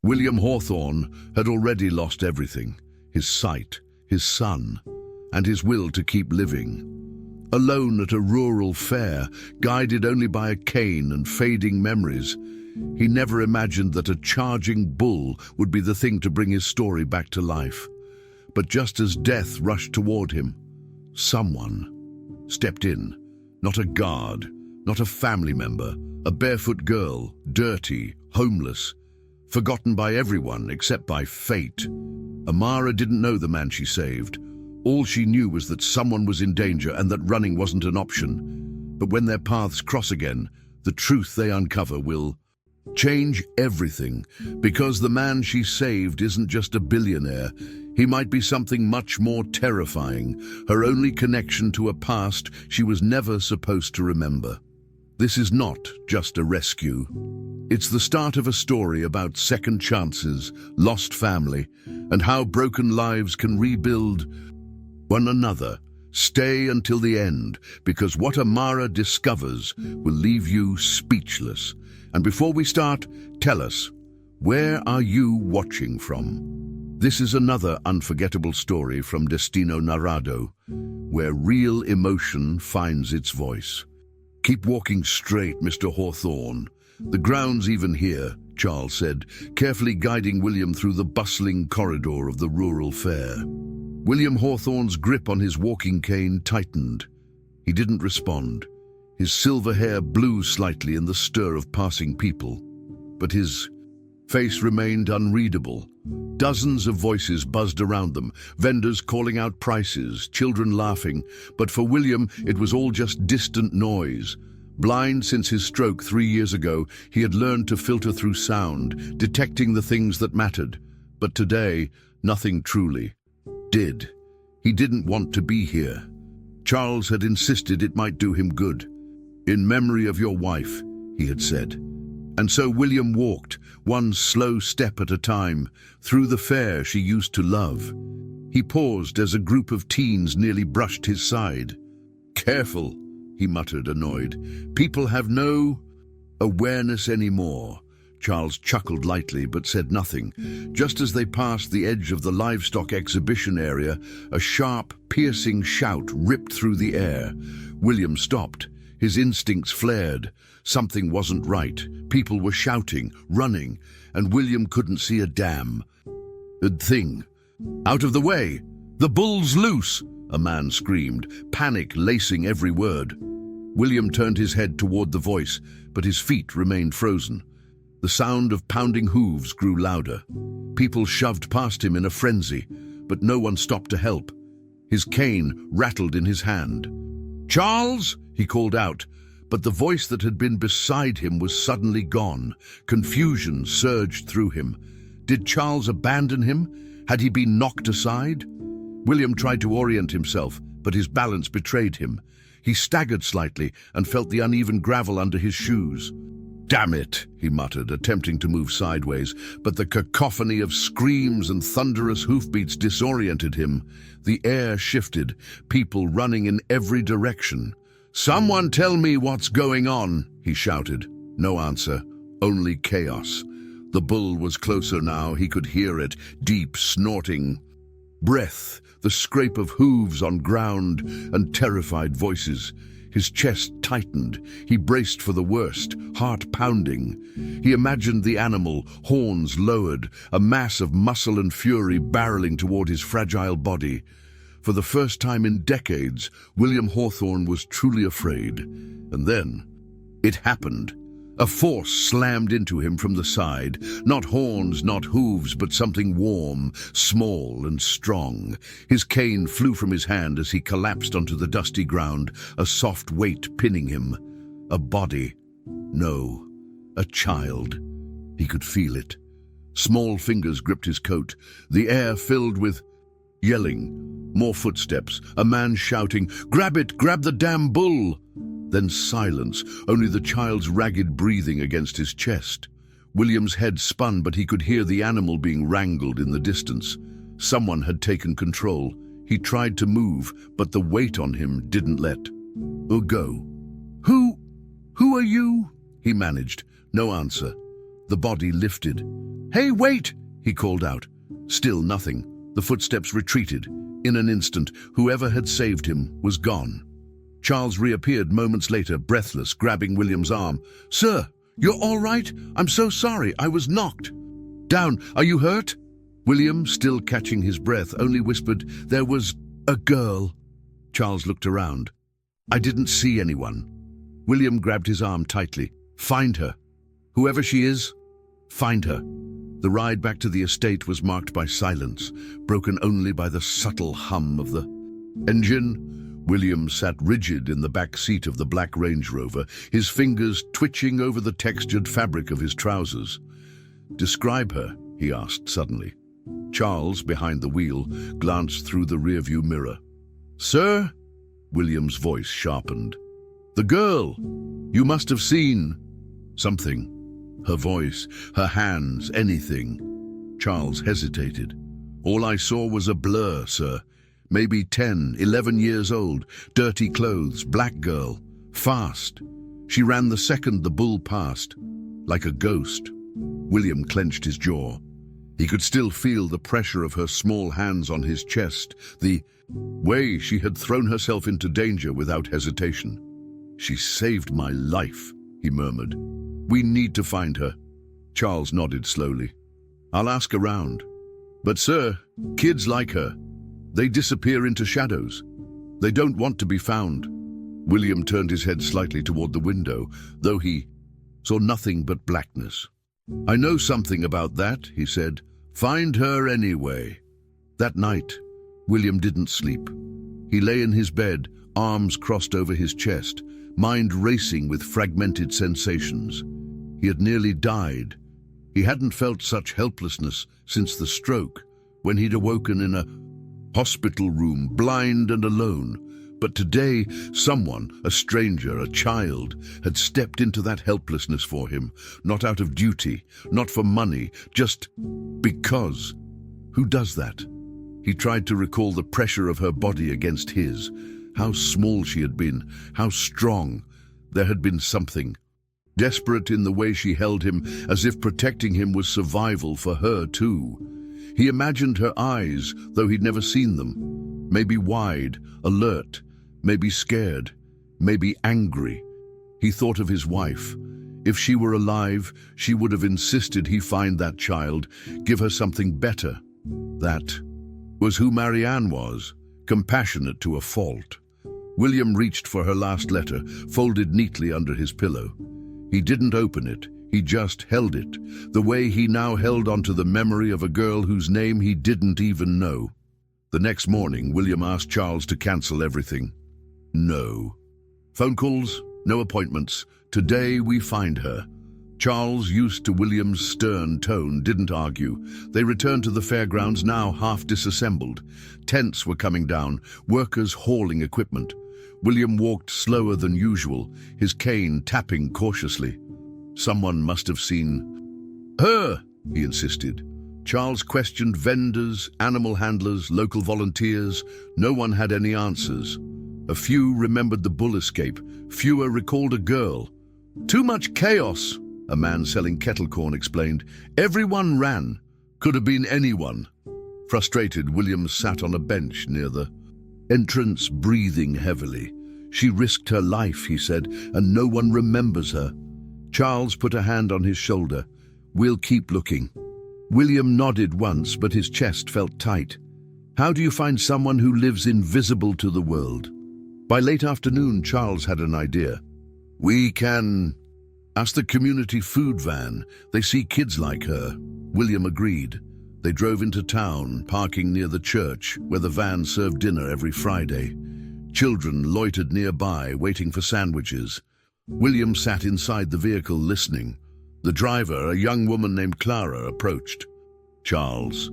William Hawthorne had already lost everything: his sight, his son, and his will to keep living. Alone at a rural fair, guided only by a cane and fading memories, he never imagined that a charging bull would be the thing to bring his story back to life. But just as death rushed toward him, someone stepped in. Not a guard, not a family member, a barefoot girl, dirty, homeless, forgotten by everyone except by fate. Amara didn't know the man she saved. All she knew was that someone was in danger and that running wasn't an option. But when their paths cross again, the truth they uncover will change everything, because the man she saved isn't just a billionaire. He might be something much more terrifying, her only connection to a past she was never supposed to remember. This is not just a rescue. It's the start of a story about second chances, lost family, and how broken lives can rebuild one another. Stay until the end, because what Amara discovers will leave you speechless. And before we start, tell us, where are you watching from? This is another unforgettable story from Destino Narrado, where real emotion finds its voice. Keep walking straight, Mr. Hawthorne. The ground's even here, Charles said, carefully guiding William through the bustling corridor of the rural fair. William Hawthorne's grip on his walking cane tightened. He didn't respond. His silver hair blew slightly in the stir of passing people, but his face remained unreadable. Dozens of voices buzzed around them, vendors calling out prices, children laughing, but for William it was all just distant noise. Blind since his stroke 3 years ago, he had learned to filter through sound, detecting the things that mattered. But today, nothing truly did. He didn't want to be here. Charles had insisted it might do him good. In memory of your wife, he had said. And so William walked, one slow step at a time, through the fair she used to love. He paused as a group of teens nearly brushed his side. "Careful," he muttered, annoyed. "People have no awareness anymore." Charles chuckled lightly but said nothing. Just as they passed the edge of the livestock exhibition area, a sharp, piercing shout ripped through the air. William stopped. His instincts flared. Something wasn't right. People were shouting, running, and William couldn't see a damn thing. "Out of the way! The bull's loose!" a man screamed, panic lacing every word. William turned his head toward the voice, but his feet remained frozen. The sound of pounding hooves grew louder. People shoved past him in a frenzy, but no one stopped to help. His cane rattled in his hand. "Charles!" he called out, but the voice that had been beside him was suddenly gone. Confusion surged through him. Did Charles abandon him? Had he been knocked aside? William tried to orient himself, but his balance betrayed him. He staggered slightly and felt the uneven gravel under his shoes. "Damn it," he muttered, attempting to move sideways, but the cacophony of screams and thunderous hoofbeats disoriented him. The air shifted, people running in every direction. "Someone tell me what's going on," he shouted. No answer, only chaos. The bull was closer now, he could hear it, deep, snorting breath, the scrape of hooves on ground, and terrified voices. His chest tightened. He braced for the worst, heart pounding. He imagined the animal, horns lowered, a mass of muscle and fury barreling toward his fragile body. For the first time in decades, William Hawthorne was truly afraid. And then, it happened. A force slammed into him from the side. Not horns, not hooves, but something warm, small and strong. His cane flew from his hand as he collapsed onto the dusty ground, a soft weight pinning him. A body. No, a child. He could feel it. Small fingers gripped his coat. The air filled with yelling. More footsteps. A man shouting, "Grab it! Grab the damn bull!" Then silence, only the child's ragged breathing against his chest. William's head spun, but he could hear the animal being wrangled in the distance. Someone had taken control. He tried to move, but the weight on him didn't let go. Who are you?" he managed. No answer. The body lifted. "Hey, wait!" he called out. Still nothing. The footsteps retreated. In an instant, whoever had saved him was gone. Charles reappeared moments later, breathless, grabbing William's arm. "Sir, you're all right? I'm so sorry, I was knocked down. Are you hurt?" William, still catching his breath, only whispered, "There was a girl." Charles looked around. "I didn't see anyone." William grabbed his arm tightly. "Find her. Whoever she is, find her." The ride back to the estate was marked by silence, broken only by the subtle hum of the engine. William sat rigid in the back seat of the black Range Rover, his fingers twitching over the textured fabric of his trousers. "Describe her," he asked suddenly. Charles, behind the wheel, glanced through the rearview mirror. "Sir?" William's voice sharpened. "The girl. You must have seen something. Her voice, her hands, anything." Charles hesitated. "All I saw was a blur, sir. Maybe 10, 11 years old, dirty clothes, black girl, fast. She ran the second the bull passed, like a ghost." William clenched his jaw. He could still feel the pressure of her small hands on his chest, the way she had thrown herself into danger without hesitation. "She saved my life," he murmured. "We need to find her." Charles nodded slowly. "I'll ask around. But sir, kids like her, they disappear into shadows. They don't want to be found." William turned his head slightly toward the window, though he saw nothing but blackness. "I know something about that," he said. "Find her anyway." That night, William didn't sleep. He lay in his bed, arms crossed over his chest, mind racing with fragmented sensations. He had nearly died. He hadn't felt such helplessness since the stroke, when he'd awoken in a hospital room, blind and alone. But today, someone, a stranger, a child, had stepped into that helplessness for him, not out of duty, not for money, just because. Who does that? He tried to recall the pressure of her body against his, how small she had been, how strong. There had been something desperate in the way she held him, as if protecting him was survival for her too. He imagined her eyes, though he'd never seen them. Maybe wide, alert, maybe scared, maybe angry. He thought of his wife. If she were alive, she would have insisted he find that child, give her something better. That was who Marianne was, compassionate to a fault. William reached for her last letter, folded neatly under his pillow. He didn't open it, he just held it, the way he now held onto the memory of a girl whose name he didn't even know. The next morning, William asked Charles to cancel everything. No. Phone calls, no appointments. Today we find her. Charles, used to William's stern tone, didn't argue. They returned to the fairgrounds, now half disassembled. Tents were coming down, workers hauling equipment. William walked slower than usual, his cane tapping cautiously. Someone must have seen her, he insisted. Charles questioned vendors, animal handlers, local volunteers. No one had any answers. A few remembered the bull escape. Fewer recalled a girl. "Too much chaos," a man selling kettle corn explained. "Everyone ran. Could have been anyone." Frustrated, William sat on a bench near the entrance, breathing heavily. "She risked her life," he said, "and no one remembers her." Charles put a hand on his shoulder. "We'll keep looking." William nodded once, but his chest felt tight. How do you find someone who lives invisible to the world? By late afternoon, Charles had an idea. "We can ask the community food van. They see kids like her." William agreed. They drove into town, parking near the church, where the van served dinner every Friday. Children loitered nearby, waiting for sandwiches. William sat inside the vehicle, listening. The driver, a young woman named Clara, approached. "Charles."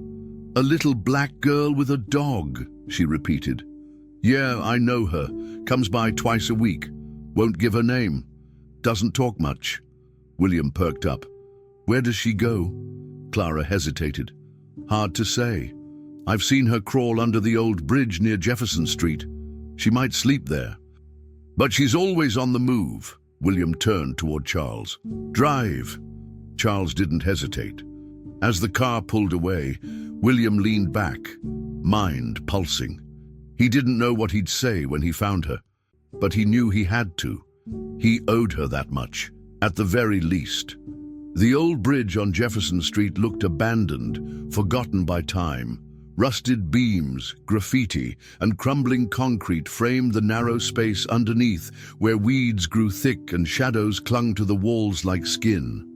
"A little black girl with a dog," she repeated. "Yeah, I know her. Comes by twice a week. Won't give her name. Doesn't talk much." William perked up. "Where does she go?" Clara hesitated. "Hard to say. I've seen her crawl under the old bridge near Jefferson Street. She might sleep there. But she's always on the move." William turned toward Charles. "Drive." Charles didn't hesitate. As the car pulled away, William leaned back, mind pulsing. He didn't know what he'd say when he found her, but he knew he had to. He owed her that much, at the very least. The old bridge on Jefferson Street looked abandoned, forgotten by time. Rusted beams, graffiti, and crumbling concrete framed the narrow space underneath, where weeds grew thick and shadows clung to the walls like skin.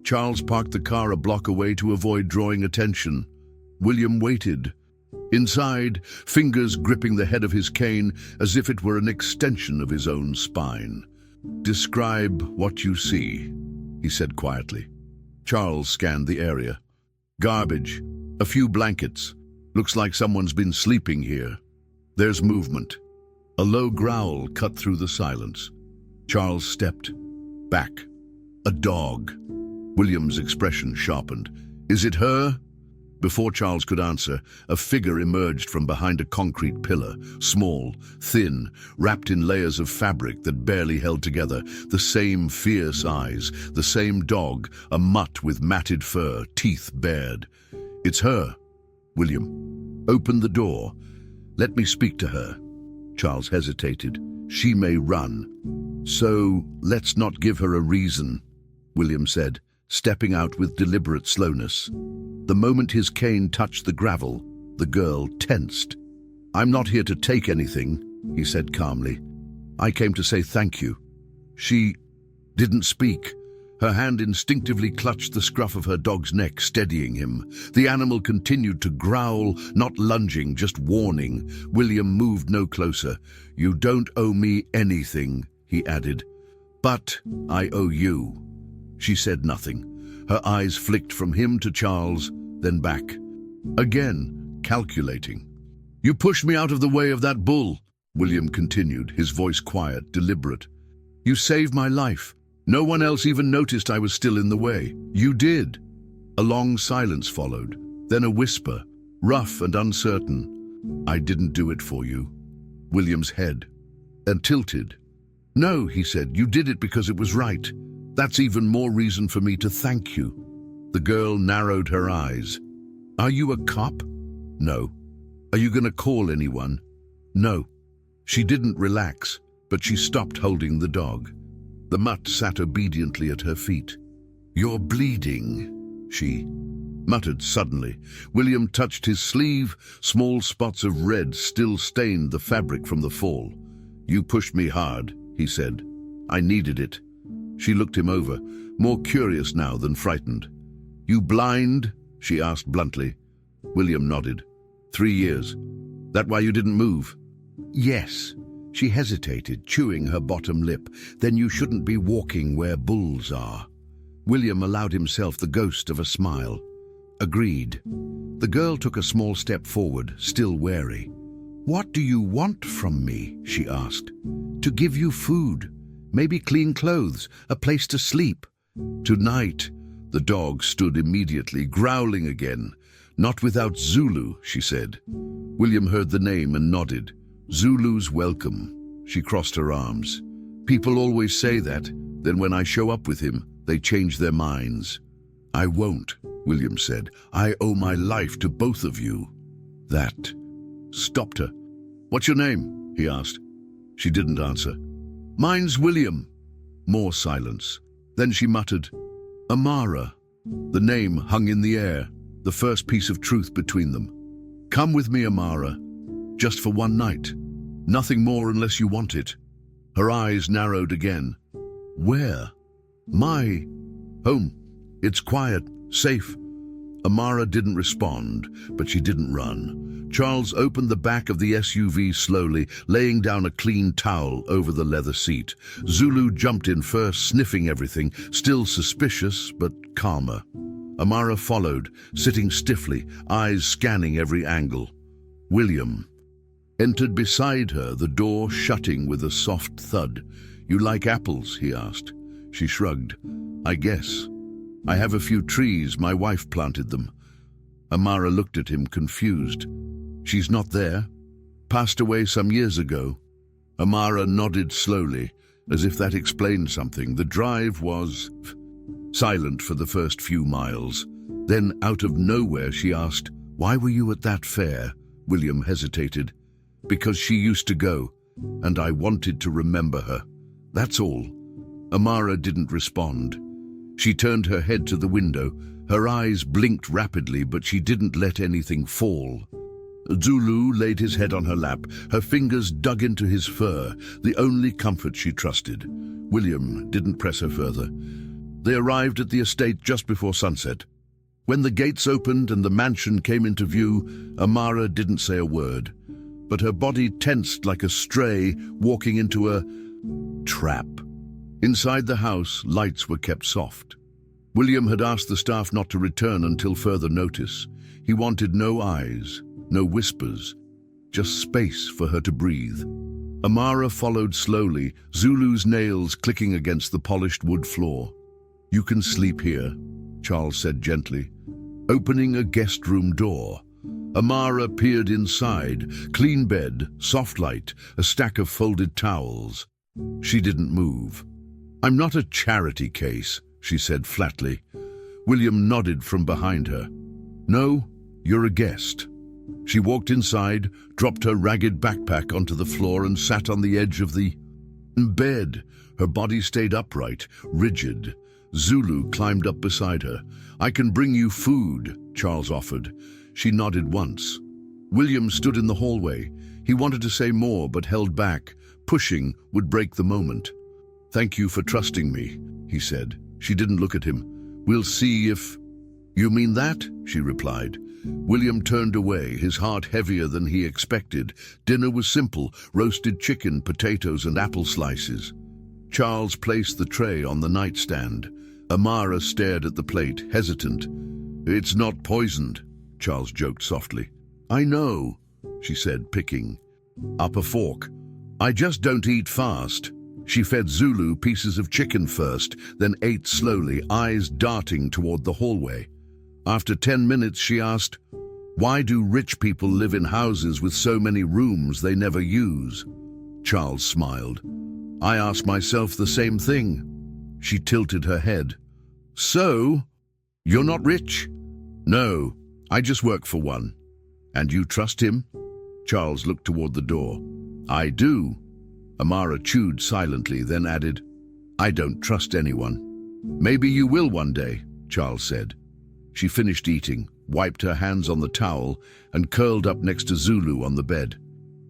Charles parked the car a block away to avoid drawing attention. William waited. Inside, fingers gripping the head of his cane as if it were an extension of his own spine. "Describe what you see," he said quietly. Charles scanned the area. Garbage, a few blankets. Looks like someone's been sleeping here. There's movement. A low growl cut through the silence. Charles stepped back. A dog. William's expression sharpened. "Is it her?" Before Charles could answer, a figure emerged from behind a concrete pillar, small, thin, wrapped in layers of fabric that barely held together, the same fierce eyes, the same dog, a mutt with matted fur, teeth bared. "It's her." "William, open the door. Let me speak to her." Charles hesitated. "She may run. So let's not give her a reason," William said, stepping out with deliberate slowness. The moment his cane touched the gravel, the girl tensed. "I'm not here to take anything," he said calmly. "I came to say thank you." She didn't speak. Her hand instinctively clutched the scruff of her dog's neck, steadying him. The animal continued to growl, not lunging, just warning. William moved no closer. "You don't owe me anything," he added. "But I owe you." She said nothing. Her eyes flicked from him to Charles, then back. Again, calculating. "You pushed me out of the way of that bull," William continued, his voice quiet, deliberate. "You saved my life. No one else even noticed I was still in the way. You did." A long silence followed, then a whisper, rough and uncertain. "I didn't do it for you." William's head and tilted. "No," he said, "you did it because it was right. That's even more reason for me to thank you." The girl narrowed her eyes. "Are you a cop?" "No." "Are you going to call anyone?" "No." She didn't relax, but she stopped holding the dog. The mutt sat obediently at her feet. "You're bleeding," she muttered suddenly. William touched his sleeve. Small spots of red still stained the fabric from the fall. "You pushed me hard," he said. "I needed it." She looked him over, more curious now than frightened. "You blind?" she asked bluntly. William nodded. 3 years. That why you didn't move?" "Yes." She hesitated, chewing her bottom lip. "Then you shouldn't be walking where bulls are." William allowed himself the ghost of a smile. "Agreed." The girl took a small step forward, still wary. "What do you want from me?" she asked. "To give you food. Maybe clean clothes, a place to sleep." "Tonight." The dog stood immediately, growling again. "Not without Zulu," she said. William heard the name and nodded. "Zulu's welcome." She crossed her arms. "People always say that. Then when I show up with him, they change their minds." "I won't," William said. "I owe my life to both of you." That stopped her. "What's your name?" he asked. She didn't answer. "Mine's William." More silence. Then she muttered, "Amara." The name hung in the air, the first piece of truth between them. "Come with me, Amara. Just for one night. Nothing more unless you want it." Her eyes narrowed again. "Where?" "My home. It's quiet, safe." Amara didn't respond, but she didn't run. Charles opened the back of the SUV slowly, laying down a clean towel over the leather seat. Zulu jumped in first, sniffing everything, still suspicious, but calmer. Amara followed, sitting stiffly, eyes scanning every angle. William entered beside her, the door shutting with a soft thud. "You like apples?" he asked. She shrugged. "I guess. I have a few trees, my wife planted them." Amara looked at him, confused. "She's not there? Passed away some years ago?" Amara nodded slowly, as if that explained something. The drive was silent for the first few miles. Then, out of nowhere, she asked, "Why were you at that fair?" William hesitated. "Because she used to go, and I wanted to remember her. That's all." Amara didn't respond. She turned her head to the window. Her eyes blinked rapidly, but she didn't let anything fall. Zulu laid his head on her lap. Her fingers dug into his fur, the only comfort she trusted. William didn't press her further. They arrived at the estate just before sunset. When the gates opened and the mansion came into view, Amara didn't say a word, but her body tensed like a stray walking into a trap. Inside the house, lights were kept soft. William had asked the staff not to return until further notice. He wanted no eyes, no whispers, just space for her to breathe. Amara followed slowly, Zulu's nails clicking against the polished wood floor. "You can sleep here," Charles said gently, opening a guest room door. Amara peered inside, clean bed, soft light, a stack of folded towels. She didn't move. "I'm not a charity case," she said flatly. William nodded from behind her. "No, you're a guest." She walked inside, dropped her ragged backpack onto the floor and sat on the edge of the bed. Her body stayed upright, rigid. Zulu climbed up beside her. "I can bring you food," Charles offered. She nodded once. William stood in the hallway. He wanted to say more, but held back. Pushing would break the moment. "Thank you for trusting me," he said. She didn't look at him. "We'll see if—" "You mean that?" she replied. William turned away, his heart heavier than he expected. Dinner was simple: roasted chicken, potatoes, and apple slices. Charles placed the tray on the nightstand. Amara stared at the plate, hesitant. "It's not poisoned," Charles joked softly. "I know," she said, picking up a fork. "I just don't eat fast." She fed Zulu pieces of chicken first, then ate slowly, eyes darting toward the hallway. After 10 minutes, she asked, "Why do rich people live in houses with so many rooms they never use?" Charles smiled. "I ask myself the same thing." She tilted her head. "So, you're not rich?" "No, I just work for one." "And you trust him?" Charles looked toward the door. "I do." Amara chewed silently, then added, "I don't trust anyone." "Maybe you will one day," Charles said. She finished eating, wiped her hands on the towel, and curled up next to Zulu on the bed.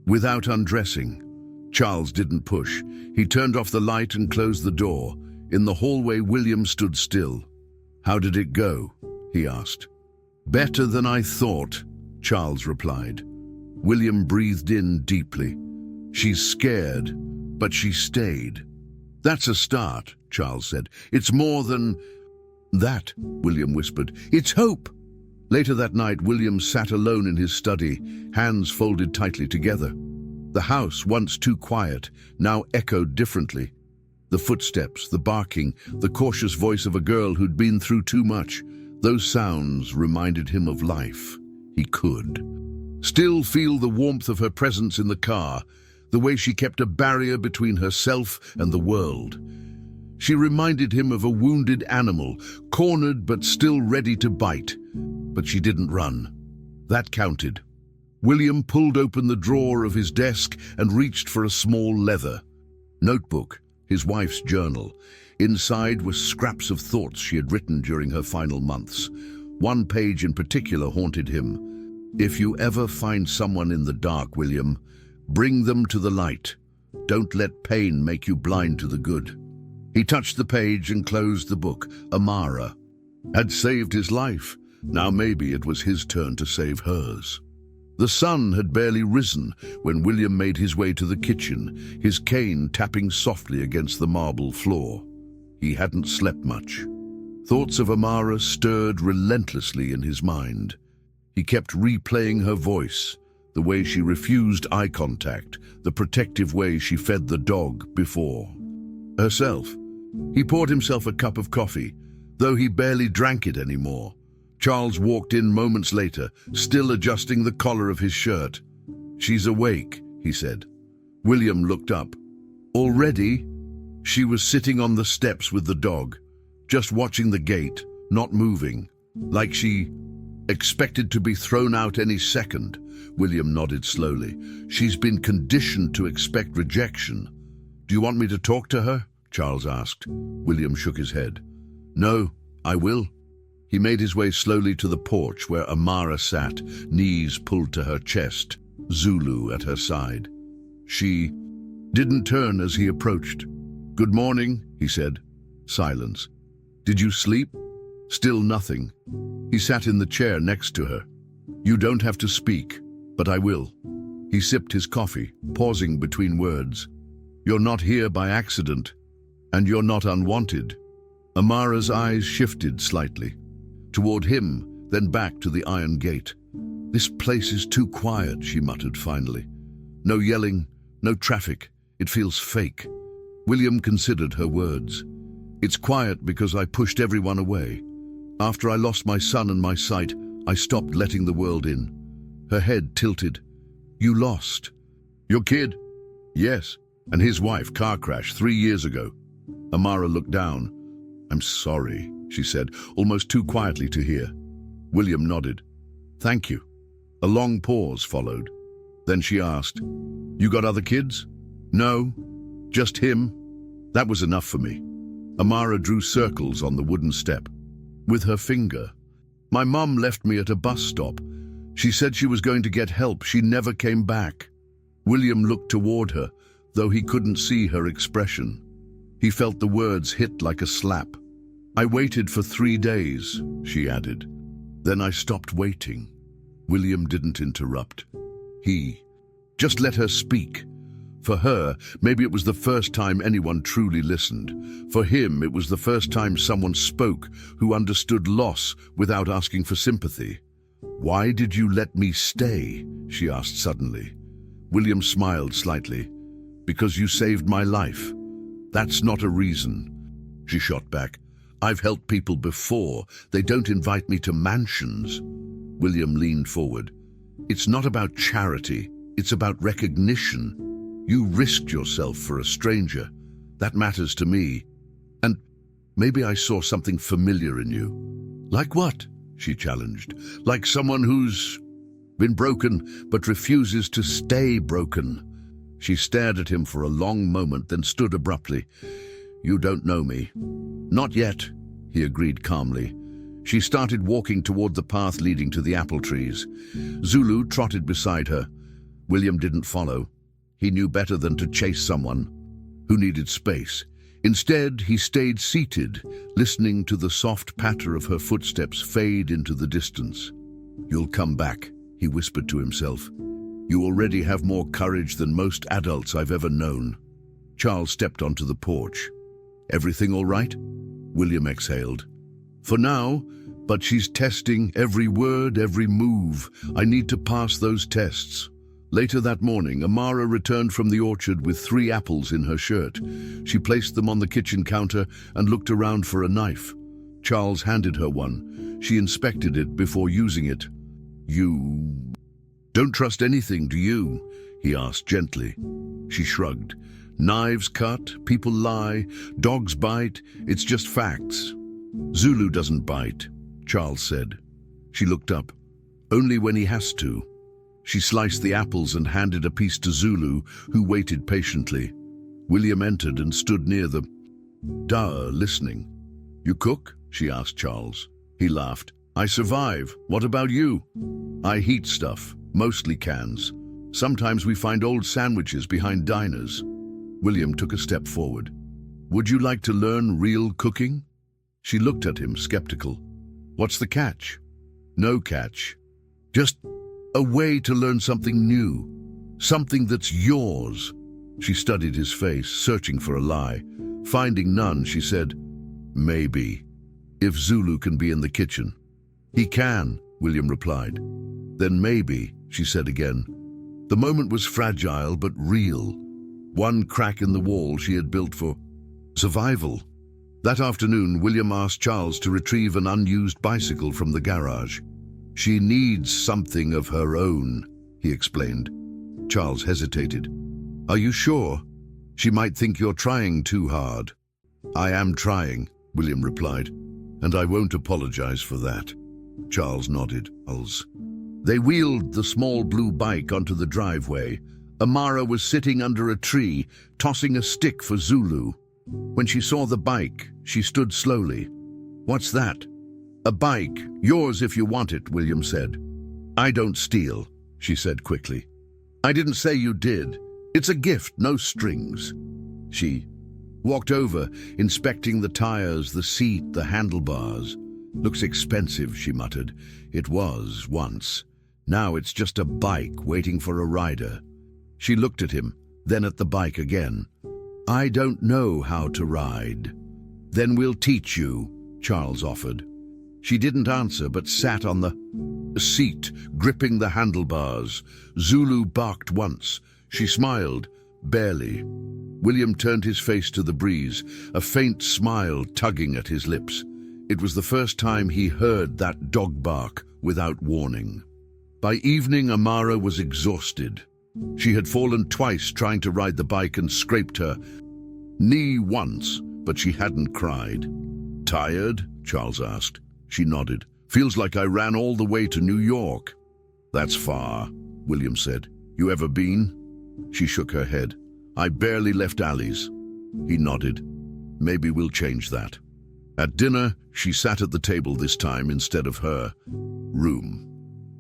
Without undressing, Charles didn't push. He turned off the light and closed the door. In the hallway, William stood still. "How did it go?" he asked. "Better than I thought," Charles replied. William breathed in deeply. "She's scared, but she stayed." "That's a start," Charles said. "It's more than that," William whispered. "It's hope." Later that night, William sat alone in his study, hands folded tightly together. The house, once too quiet, now echoed differently. The footsteps, the barking, the cautious voice of a girl who'd been through too much, those sounds reminded him of life. He could still feel the warmth of her presence in the car, the way she kept a barrier between herself and the world. She reminded him of a wounded animal, cornered but still ready to bite. But she didn't run. That counted. William pulled open the drawer of his desk and reached for a small leather notebook, his wife's journal. Inside were scraps of thoughts she had written during her final months. One page in particular haunted him. "If you ever find someone in the dark, William, bring them to the light. Don't let pain make you blind to the good." He touched the page and closed the book. Amara had saved his life. Now maybe it was his turn to save hers. The sun had barely risen when William made his way to the kitchen, his cane tapping softly against the marble floor. He hadn't slept much. Thoughts of Amara stirred relentlessly in his mind. He kept replaying her voice, the way she refused eye contact, the protective way she fed the dog before herself. He poured himself a cup of coffee, though he barely drank it anymore. Charles walked in moments later, still adjusting the collar of his shirt. "She's awake," he said. William looked up. Already, she was sitting on the steps with the dog. just watching the gate, not moving, like she expected to be thrown out any second. William nodded slowly. She's been conditioned to expect rejection. Do you want me to talk to her? Charles asked. William shook his head. No, I will. He made his way slowly to the porch where Amara sat, knees pulled to her chest, Zulu at her side. She didn't turn as he approached. Good morning, he said. Silence. Did you sleep? Still nothing. He sat in the chair next to her. You don't have to speak, but I will. He sipped his coffee, pausing between words. You're not here by accident, and you're not unwanted. Amara's eyes shifted slightly, toward him, then back to the iron gate. This place is too quiet, she muttered finally. No yelling, no traffic. It feels fake. William considered her words. It's quiet because I pushed everyone away. After I lost my son and my sight, I stopped letting the world in. Her head tilted. You lost. Your kid? Yes. And his wife, car crash 3 years ago. Amara looked down. I'm sorry, she said, almost too quietly to hear. William nodded. Thank you. A long pause followed. Then she asked, You got other kids? No, just him. That was enough for me. Amara drew circles on the wooden step. With her finger. My mum left me at a bus stop. She said she was going to get help. She never came back. William looked toward her, though he couldn't see her expression. He felt the words hit like a slap. I waited for 3 days, she added. Then I stopped waiting. William didn't interrupt. He just let her speak. For her, maybe it was the first time anyone truly listened. For him, it was the first time someone spoke who understood loss without asking for sympathy. Why did you let me stay? She asked suddenly. William smiled slightly. Because you saved my life. That's not a reason. She shot back. I've helped people before. They don't invite me to mansions. William leaned forward. It's not about charity. It's about recognition. You risked yourself for a stranger. That matters to me. And maybe I saw something familiar in you. Like what? She challenged. Like someone who's been broken but refuses to stay broken. She stared at him for a long moment, then stood abruptly. You don't know me. Not yet, he agreed calmly. She started walking toward the path leading to the apple trees. Zulu trotted beside her. William didn't follow. He knew better than to chase someone who needed space. Instead, he stayed seated, listening to the soft patter of her footsteps fade into the distance. You'll come back, he whispered to himself. You already have more courage than most adults I've ever known. Charles stepped onto the porch. Everything all right? William exhaled. For now, but she's testing every word, every move. I need to pass those tests. Later that morning, Amara returned from the orchard with 3 apples in her shirt. She placed them on the kitchen counter and looked around for a knife. Charles handed her one. She inspected it before using it. You don't trust anything, do you? He asked gently. She shrugged. Knives cut, people lie, dogs bite, it's just facts. Zulu doesn't bite, Charles said. She looked up. Only when he has to. She sliced the apples and handed a piece to Zulu, who waited patiently. William entered and stood near them, listening. You cook? She asked Charles. He laughed. I survive. What about you? I heat stuff, mostly cans. Sometimes we find old sandwiches behind diners. William took a step forward. Would you like to learn real cooking? She looked at him, skeptical. What's the catch? No catch. Just a way to learn something new. Something that's yours. She studied his face, searching for a lie. Finding none, she said, Maybe. If Zulu can be in the kitchen. He can, William replied. Then maybe, she said again. The moment was fragile but real. One crack in the wall she had built for survival. That afternoon, William asked Charles to retrieve an unused bicycle from the garage. She needs something of her own, he explained. Charles hesitated. Are you sure? She might think you're trying too hard. I am trying. William replied, "and I won't apologize for that." Charles nodded. They wheeled the small blue bike onto the driveway. Amara was sitting under a tree, tossing a stick for Zulu. When she saw the bike, she stood slowly. "What's that?" "A bike. Yours if you want it," William said. "I don't steal," she said quickly. "I didn't say you did. It's a gift, no strings." She walked over, inspecting the tires, the seat, the handlebars. "Looks expensive," she muttered. "It was once. Now it's just a bike waiting for a rider." She looked at him, then at the bike again. "I don't know how to ride." "Then we'll teach you," Charles offered. She didn't answer, but sat on the seat, gripping the handlebars. Zulu barked once. She smiled, barely. William turned his face to the breeze, a faint smile tugging at his lips. It was the first time he heard that dog bark without warning. By evening, Amara was exhausted. She had fallen twice trying to ride the bike and scraped her knee once, but she hadn't cried. "Tired?" Charles asked. She nodded. "Feels like I ran all the way to New York." "That's far," William said. "You ever been?" She shook her head. "I barely left Ali's." He nodded. "Maybe we'll change that." At dinner, she sat at the table this time instead of her room.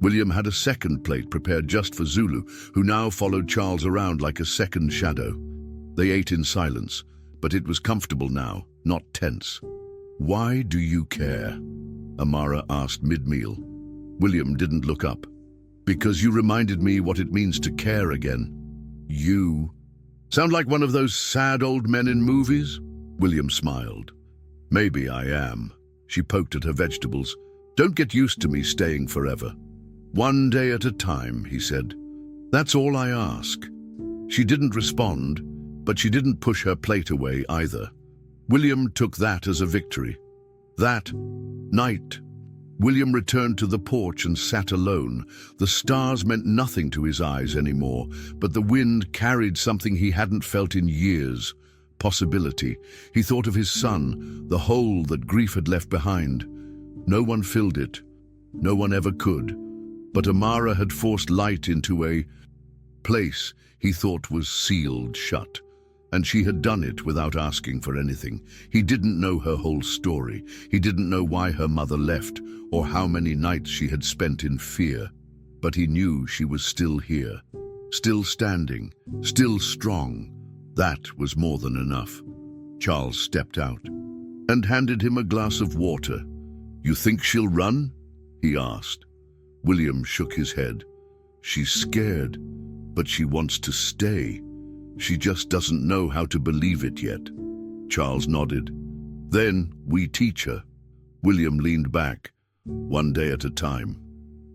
William had a second plate prepared just for Zulu, who now followed Charles around like a second shadow. They ate in silence, but it was comfortable now, not tense. "Why do you care?" Amara asked mid-meal. William didn't look up. "Because you reminded me what it means to care again." "You sound like one of those sad old men in movies?" William smiled. "Maybe I am." She poked at her vegetables. "Don't get used to me staying forever." "One day at a time," he said. "That's all I ask." She didn't respond, but she didn't push her plate away either. William took that as a victory. That night, William returned to the porch and sat alone. The stars meant nothing to his eyes anymore, but the wind carried something he hadn't felt in years. Possibility. He thought of his son, the hole that grief had left behind. No one filled it. No one ever could. But Amara had forced light into a place he thought was sealed shut. And she had done it without asking for anything. He didn't know her whole story. He didn't know why her mother left, or how many nights she had spent in fear. But he knew she was still here, still standing, still strong. That was more than enough. Charles stepped out and handed him a glass of water. "You think she'll run?" he asked. William shook his head. "She's scared, but she wants to stay. She just doesn't know how to believe it yet." Charles nodded. "Then we teach her." William leaned back, one day at a time.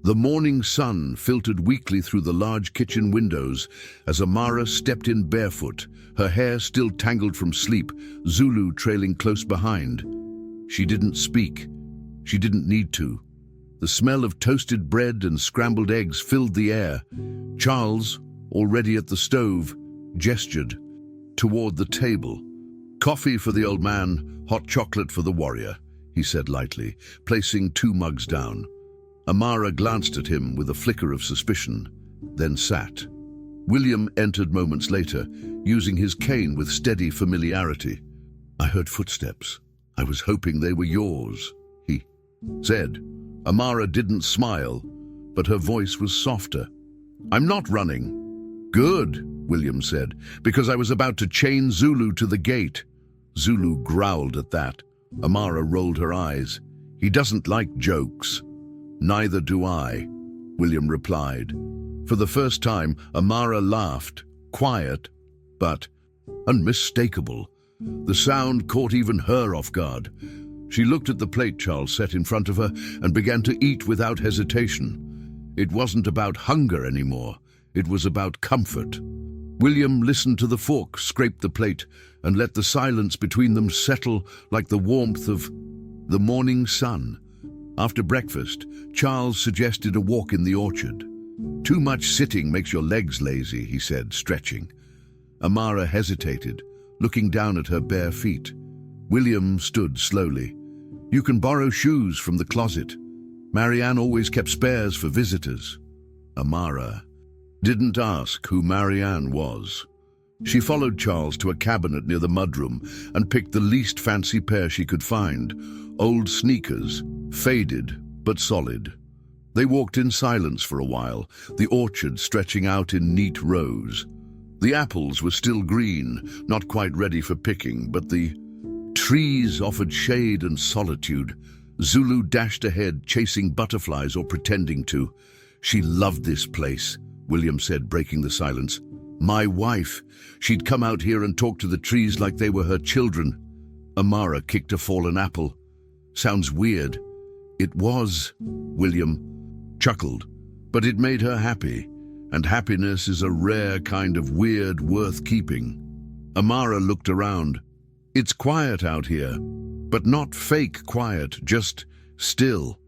The morning sun filtered weakly through the large kitchen windows as Amara stepped in barefoot, her hair still tangled from sleep, Zulu trailing close behind. She didn't speak. She didn't need to. The smell of toasted bread and scrambled eggs filled the air. Charles, already at the stove, gestured toward the table. "Coffee for the old man, hot chocolate for the warrior," he said lightly, placing 2 mugs down. Amara glanced at him with a flicker of suspicion, then sat. William entered moments later, using his cane with steady familiarity. "I heard footsteps. I was hoping they were yours," he said. Amara didn't smile, but her voice was softer. "I'm not running." "Good," William said, "because I was about to chain Zulu to the gate." Zulu growled at that. Amara rolled her eyes. "He doesn't like jokes." "Neither do I," William replied. For the first time, Amara laughed, quiet, but unmistakable. The sound caught even her off guard. She looked at the plate Charles set in front of her and began to eat without hesitation. It wasn't about hunger anymore. It was about comfort. William listened to the fork scrape the plate and let the silence between them settle like the warmth of the morning sun. After breakfast, Charles suggested a walk in the orchard. "Too much sitting makes your legs lazy," he said, stretching. Amara hesitated, looking down at her bare feet. William stood slowly. You can borrow shoes from the closet. Marianne always kept spares for visitors. Amara didn't ask who Marianne was. She followed Charles to a cabinet near the mudroom and picked the least fancy pair she could find, old sneakers, faded but solid. They walked in silence for a while, the orchard stretching out in neat rows. The apples were still green, not quite ready for picking, but the trees offered shade and solitude. Zulu dashed ahead, chasing butterflies or pretending to. She loved this place, William said, breaking the silence. My wife. She'd come out here and talk to the trees like they were her children. Amara kicked a fallen apple. Sounds weird. It was, William chuckled, but it made her happy, and happiness is a rare kind of weird worth keeping. Amara looked around. It's quiet out here, but not fake quiet, just still.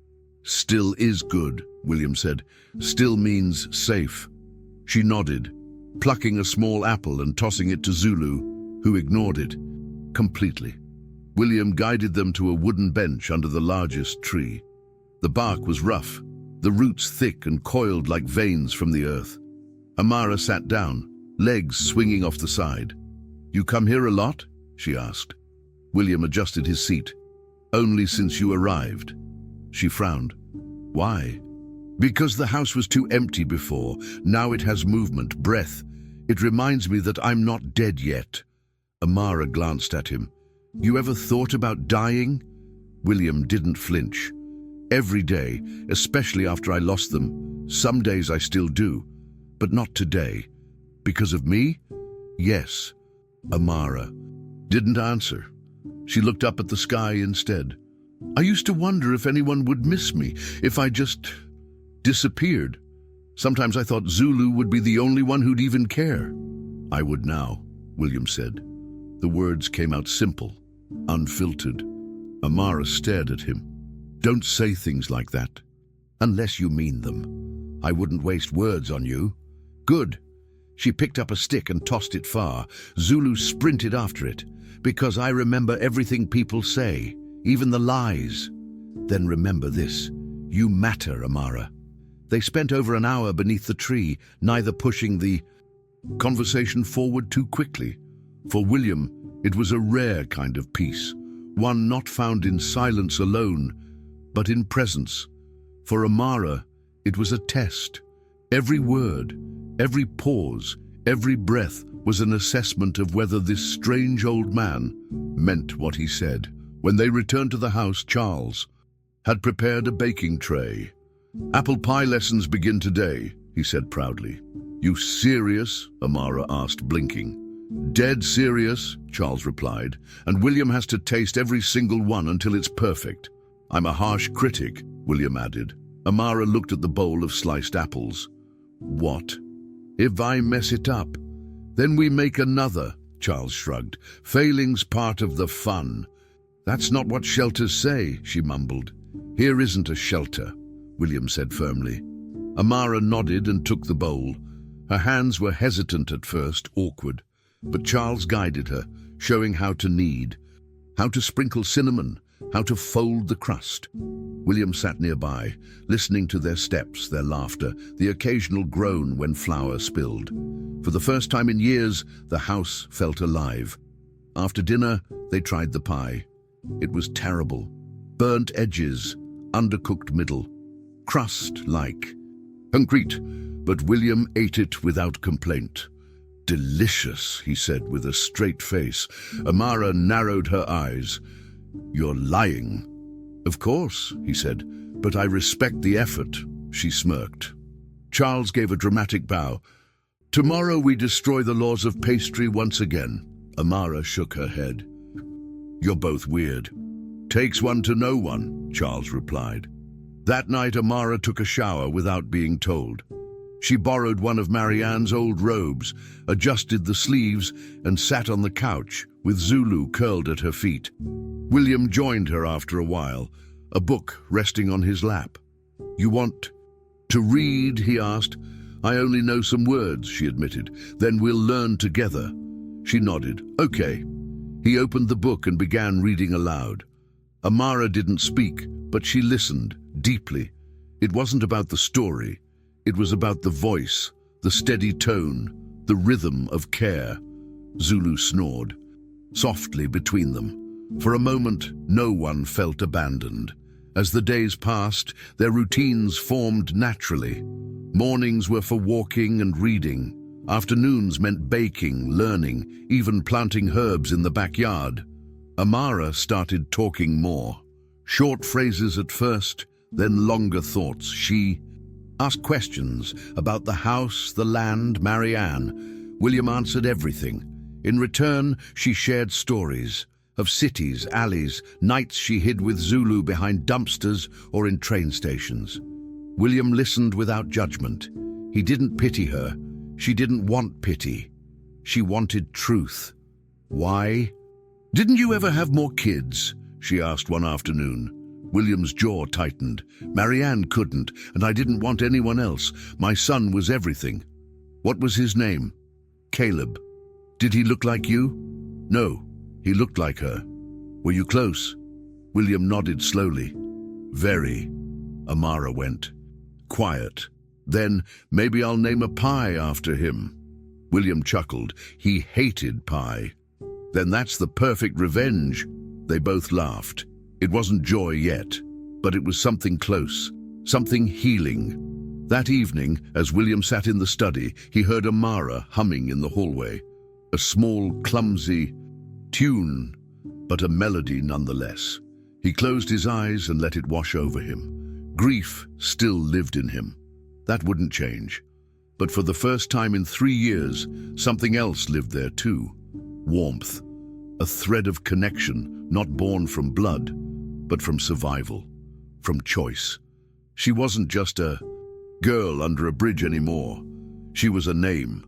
Still is good, William said. Still means safe. She nodded, plucking a small apple and tossing it to Zulu, who ignored it completely. William guided them to a wooden bench under the largest tree. The bark was rough, the roots thick and coiled like veins from the earth. Amara sat down, legs swinging off the side. You come here a lot? She asked. William adjusted his seat. Only since you arrived. She frowned. Why? Because the house was too empty before. Now it has movement, breath. It reminds me that I'm not dead yet. Amara glanced at him. You ever thought about dying? William didn't flinch. Every day, especially after I lost them. Some days I still do, but not today. Because of me? Yes. Amara didn't answer. She looked up at the sky instead. I used to wonder if anyone would miss me, if I just disappeared. Sometimes I thought Zulu would be the only one who'd even care. I would now, William said. The words came out simple, unfiltered. Amara stared at him. Don't say things like that, unless you mean them. I wouldn't waste words on you. Good. She picked up a stick and tossed it far. Zulu sprinted after it. Because I remember everything people say, even the lies. Then remember this. You matter, Amara. They spent over an hour beneath the tree, neither pushing the conversation forward too quickly. For William, it was a rare kind of peace, one not found in silence alone, but in presence. For Amara, it was a test. Every word, every pause, every breath was an assessment of whether this strange old man meant what he said. When they returned to the house, Charles had prepared a baking tray. Apple pie lessons begin today, he said proudly. You serious? Amara asked, blinking. Dead serious, Charles replied, and William has to taste every single one until it's perfect. I'm a harsh critic, William added. Amara looked at the bowl of sliced apples. What? If I mess it up, then we make another, Charles shrugged. Failing's part of the fun. That's not what shelters say, she mumbled. Here isn't a shelter, William said firmly. Amara nodded and took the bowl. Her hands were hesitant at first, awkward, but Charles guided her, showing how to knead, how to sprinkle cinnamon, how to fold the crust. William sat nearby, listening to their steps, their laughter, the occasional groan when flour spilled. For the first time in years, the house felt alive. After dinner, they tried the pie. It was terrible. Burnt edges, undercooked middle, crust-like. Concrete, but William ate it without complaint. Delicious, he said with a straight face. Amara narrowed her eyes. You're lying. Of course, he said, but I respect the effort, she smirked. Charles gave a dramatic bow. Tomorrow we destroy the laws of pastry once again. Amara shook her head. You're both weird. Takes one to know one, Charles replied. That night Amara took a shower without being told. She borrowed one of Marianne's old robes, adjusted the sleeves, and sat on the couch, with Zulu curled at her feet. William joined her after a while, a book resting on his lap. You want to read, he asked. I only know some words, she admitted. Then we'll learn together. She nodded. Okay. He opened the book and began reading aloud. Amara didn't speak, but she listened, deeply. It wasn't about the story. It was about the voice, the steady tone, the rhythm of care. Zulu snored, softly between them. For a moment, no one felt abandoned. As the days passed, their routines formed naturally. Mornings were for walking and reading. Afternoons meant baking, learning, even planting herbs in the backyard. Amara started talking more. Short phrases at first, then longer thoughts. She asked questions about the house, the land, Marianne. William answered everything. In return, she shared stories of cities, alleys, nights she hid with Zulu behind dumpsters or in train stations. William listened without judgment. He didn't pity her. She didn't want pity. She wanted truth. Why? "Didn't you ever have more kids?" she asked one afternoon. William's jaw tightened. "Marianne couldn't, and I didn't want anyone else. My son was everything." "What was his name?" "Caleb." "Did he look like you?" "No, he looked like her." "Were you close?" William nodded slowly. "Very." Amara went. "Quiet. Then maybe I'll name a pie after him." William chuckled. He hated pie. "Then that's the perfect revenge." They both laughed. It wasn't joy yet, but it was something close, something healing. That evening, as William sat in the study, he heard Amara humming in the hallway. A small, clumsy tune, but a melody nonetheless. He closed his eyes and let it wash over him. Grief still lived in him. That wouldn't change. But for the first time in 3 years, something else lived there too. Warmth. A thread of connection, not born from blood, but from survival, from choice. She wasn't just a girl under a bridge anymore. She was a name,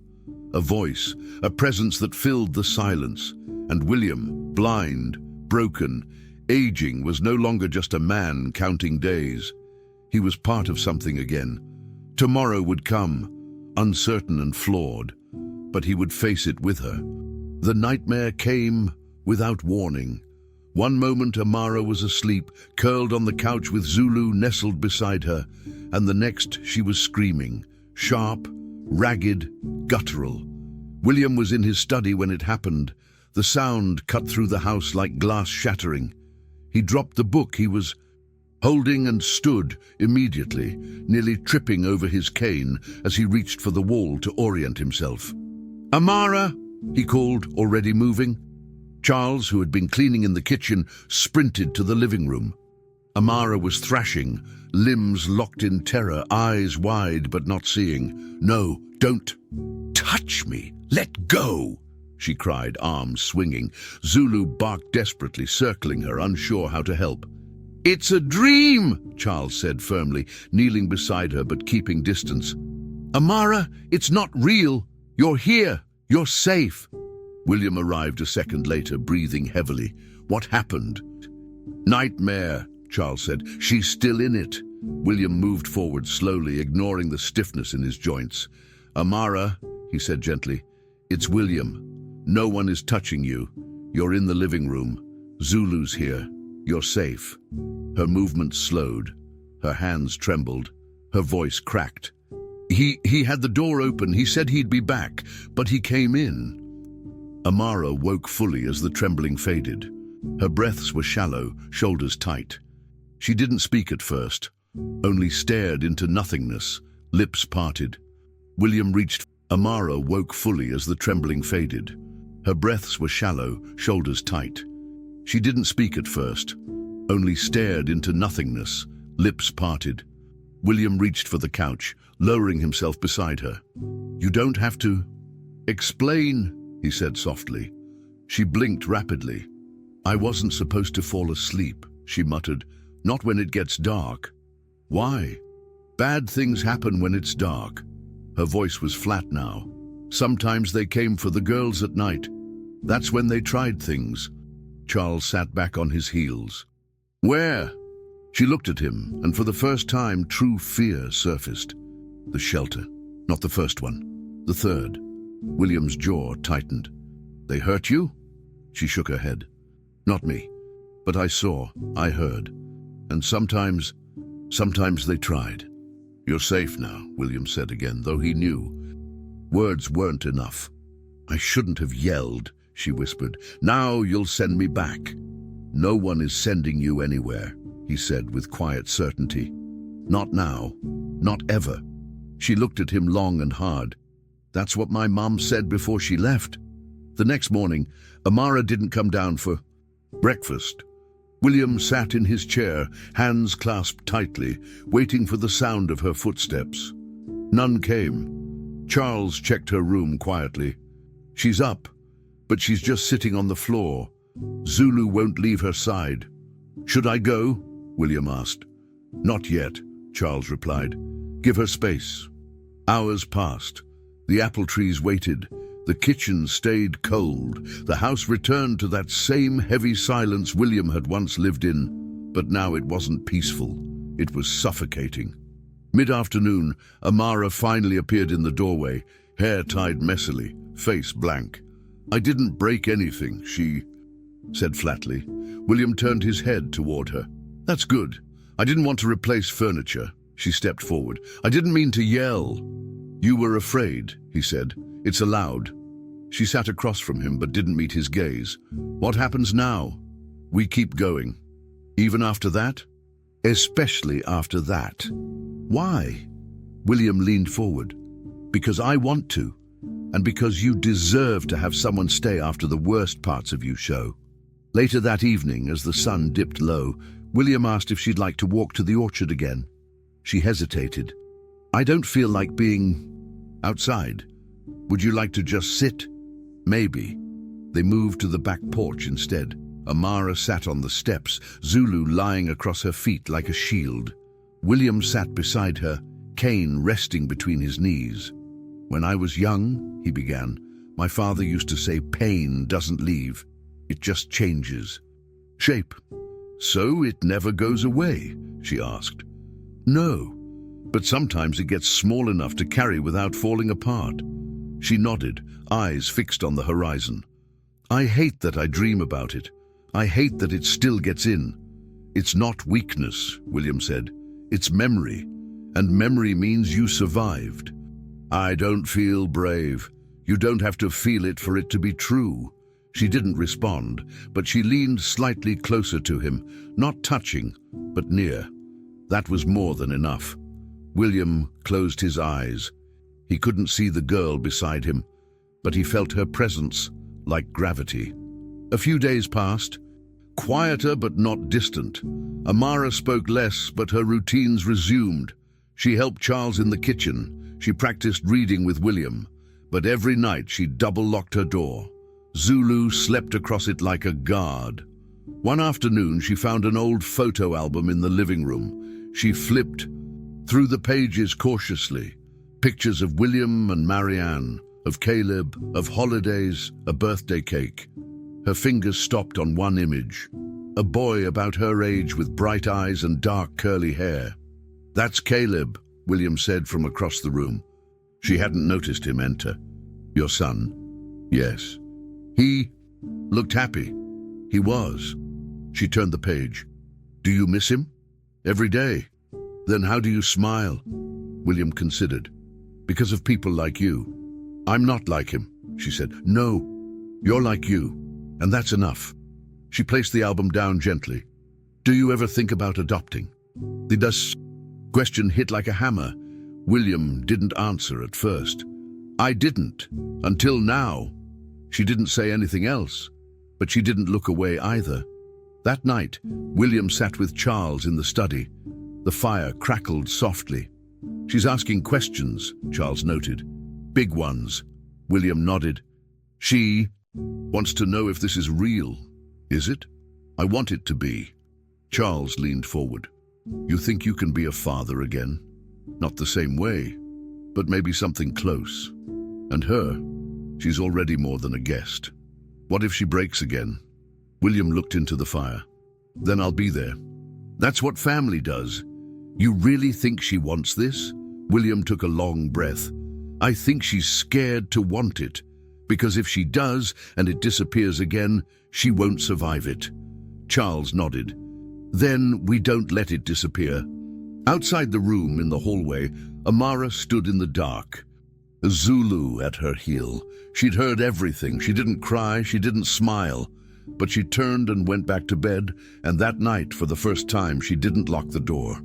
a voice, a presence that filled the silence. And William, blind, broken, aging, was no longer just a man counting days. He was part of something again. Tomorrow would come, uncertain and flawed, but he would face it with her. The nightmare came without warning. One moment Amara was asleep, curled on the couch with Zulu nestled beside her, and the next she was screaming, sharp, ragged, guttural. William was in his study when it happened. The sound cut through the house like glass shattering. He dropped the book he was holding and stood immediately, nearly tripping over his cane as he reached for the wall to orient himself. "Amara!" he called, already moving. Charles, who had been cleaning in the kitchen, sprinted to the living room. Amara was thrashing, limbs locked in terror, eyes wide but not seeing. "No, don't touch me! Let go!" she cried, arms swinging. Zulu barked desperately, circling her, unsure how to help. "It's a dream," Charles said firmly, kneeling beside her but keeping distance. "Amara, it's not real. You're here. You're safe." William arrived a second later, breathing heavily. "What happened?" "Nightmare," Charles said. "She's still in it." William moved forward slowly, ignoring the stiffness in his joints. "Amara," he said gently, "it's William. No one is touching you. You're in the living room. Zulu's here. You're safe." Her movements slowed. Her hands trembled. Her voice cracked. He had the door open. He said he'd be back, but he came in." Amara woke fully as the trembling faded. Her breaths were shallow, shoulders tight. She didn't speak at first, only stared into nothingness, lips parted. William reached. Amara woke fully as the trembling faded. Her breaths were shallow, shoulders tight. She didn't speak at first, only stared into nothingness, lips parted. William reached for the couch, lowering himself beside her. "You don't have to explain," he said softly. She blinked rapidly. "I wasn't supposed to fall asleep," she muttered. "Not when it gets dark." "Why?" "Bad things happen when it's dark." Her voice was flat now. "Sometimes they came for the girls at night. That's when they tried things." Charles sat back on his heels. "Where?" She looked at him, and for the first time true fear surfaced. The shelter. Not the first one. The third. William's jaw tightened. "They hurt you?" She shook her head. Not me. But I saw, I heard. And sometimes they tried. You're safe now, William said again, though he knew. Words weren't enough. I shouldn't have yelled, she whispered. Now you'll send me back. No one is sending you anywhere, he said with quiet certainty. Not now. Not ever. She looked at him long and hard. That's what my mom said before she left. The next morning, Amara didn't come down for breakfast. William sat in his chair, hands clasped tightly, waiting for the sound of her footsteps. None came. Charles checked her room quietly. She's up, but she's just sitting on the floor. Zulu won't leave her side. Should I go? William asked. Not yet, Charles replied. Give her space. Hours passed. The apple trees waited. The kitchen stayed cold. The house returned to that same heavy silence William had once lived in. But now it wasn't peaceful. It was suffocating. Mid-afternoon, Amara finally appeared in the doorway, hair tied messily, face blank. I didn't break anything, she said flatly. William turned his head toward her. That's good. I didn't want to replace furniture. She stepped forward. I didn't mean to yell. You were afraid, he said. It's allowed. She sat across from him but didn't meet his gaze. What happens now? We keep going. Even after that? Especially after that. Why? William leaned forward. Because I want to. And because you deserve to have someone stay after the worst parts of you show. Later that evening, as the sun dipped low, William asked if she'd like to walk to the orchard again. She hesitated. I don't feel like being outside. Would you like to just sit? Maybe. They moved to the back porch instead. Amara sat on the steps, Zulu lying across her feet like a shield. William sat beside her, cane resting between his knees. When I was young, he began, my father used to say pain doesn't leave. It just changes shape. So it never goes away, she asked. No, but sometimes it gets small enough to carry without falling apart. She nodded, eyes fixed on the horizon. I hate that I dream about it. I hate that it still gets in. It's not weakness, William said. It's memory, and memory means you survived. I don't feel brave. You don't have to feel it for it to be true. She didn't respond, but she leaned slightly closer to him, not touching, but near. That was more than enough. William closed his eyes. He couldn't see the girl beside him, but he felt her presence like gravity. A few days passed, quieter but not distant. Amara spoke less, but her routines resumed. She helped Charles in the kitchen. She practiced reading with William, but every night she double-locked her door. Zulu slept across it like a guard. One afternoon, she found an old photo album in the living room. She flipped through the pages cautiously. Pictures of William and Marianne, of Caleb, of holidays, a birthday cake. Her fingers stopped on one image. A boy about her age with bright eyes and dark curly hair. That's Caleb, William said from across the room. She hadn't noticed him enter. Your son? Yes. He looked happy. He was. She turned the page. Do you miss him? Every day. Then how do you smile? William considered. Because of people like you. I'm not like him, she said. No, you're like you, and that's enough. She placed the album down gently. Do you ever think about adopting? The question hit like a hammer. William didn't answer at first. I didn't, until now. She didn't say anything else, but she didn't look away either. That night, William sat with Charles in the study. The fire crackled softly. She's asking questions, Charles noted. Big ones. William nodded. She wants to know if this is real. Is it? I want it to be. Charles leaned forward. You think you can be a father again? Not the same way, but maybe something close. And her? She's already more than a guest. What if she breaks again? William looked into the fire. Then I'll be there. That's what family does. You really think she wants this? William took a long breath. I think she's scared to want it, Because if she does, and it disappears again, she won't survive it. Charles nodded. Then we don't let it disappear. Outside the room in the hallway, Amara stood in the dark, a Zulu at her heel. She'd heard everything. She didn't cry, she didn't smile. But she turned and went back to bed, and that night, for the first time, she didn't lock the door.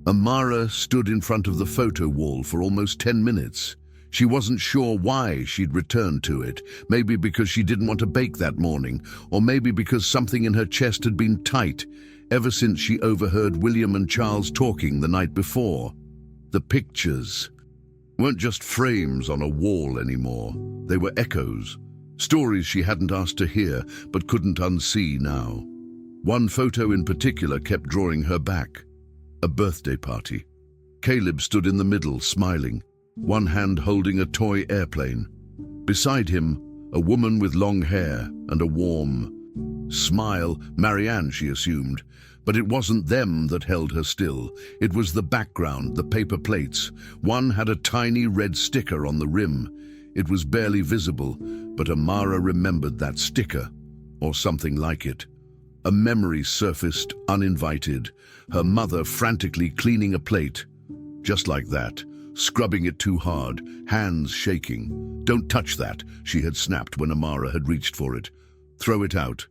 Amara stood in front of the photo wall for almost 10 minutes. She wasn't sure why she'd returned to it. Maybe because she didn't want to bake that morning, or maybe because something in her chest had been tight ever since she overheard William and Charles talking the night before. The pictures weren't just frames on a wall anymore. They were echoes, stories she hadn't asked to hear but couldn't unsee now. One photo in particular kept drawing her back. A birthday party. Caleb stood in the middle, smiling, one hand holding a toy airplane. Beside him, a woman with long hair and a warm smile. Marianne, she assumed. But it wasn't them that held her still. It was the background, the paper plates. One had a tiny red sticker on the rim. It was barely visible, but Amara remembered that sticker, or something like it. A memory surfaced uninvited. Her mother frantically cleaning a plate. Just like that, scrubbing it too hard, hands shaking. "Don't touch that," she had snapped when Amara had reached for it. "Throw it out."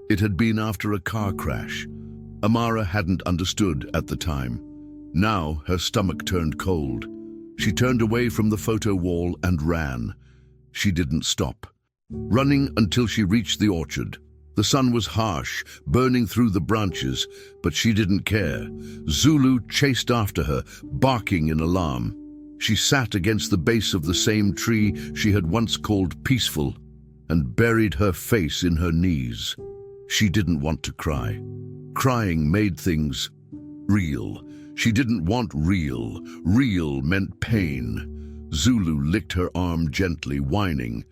It had been after a car crash. Amara hadn't understood at the time. Now her stomach turned cold. She turned away from the photo wall and ran. She didn't stop, running until she reached the orchard. The sun was harsh, burning through the branches, but she didn't care. Zulu chased after her, barking in alarm. She sat against the base of the same tree she had once called peaceful and buried her face in her knees. She didn't want to cry. Crying made things real. She didn't want real. Real meant pain. Zulu licked her arm gently, whining.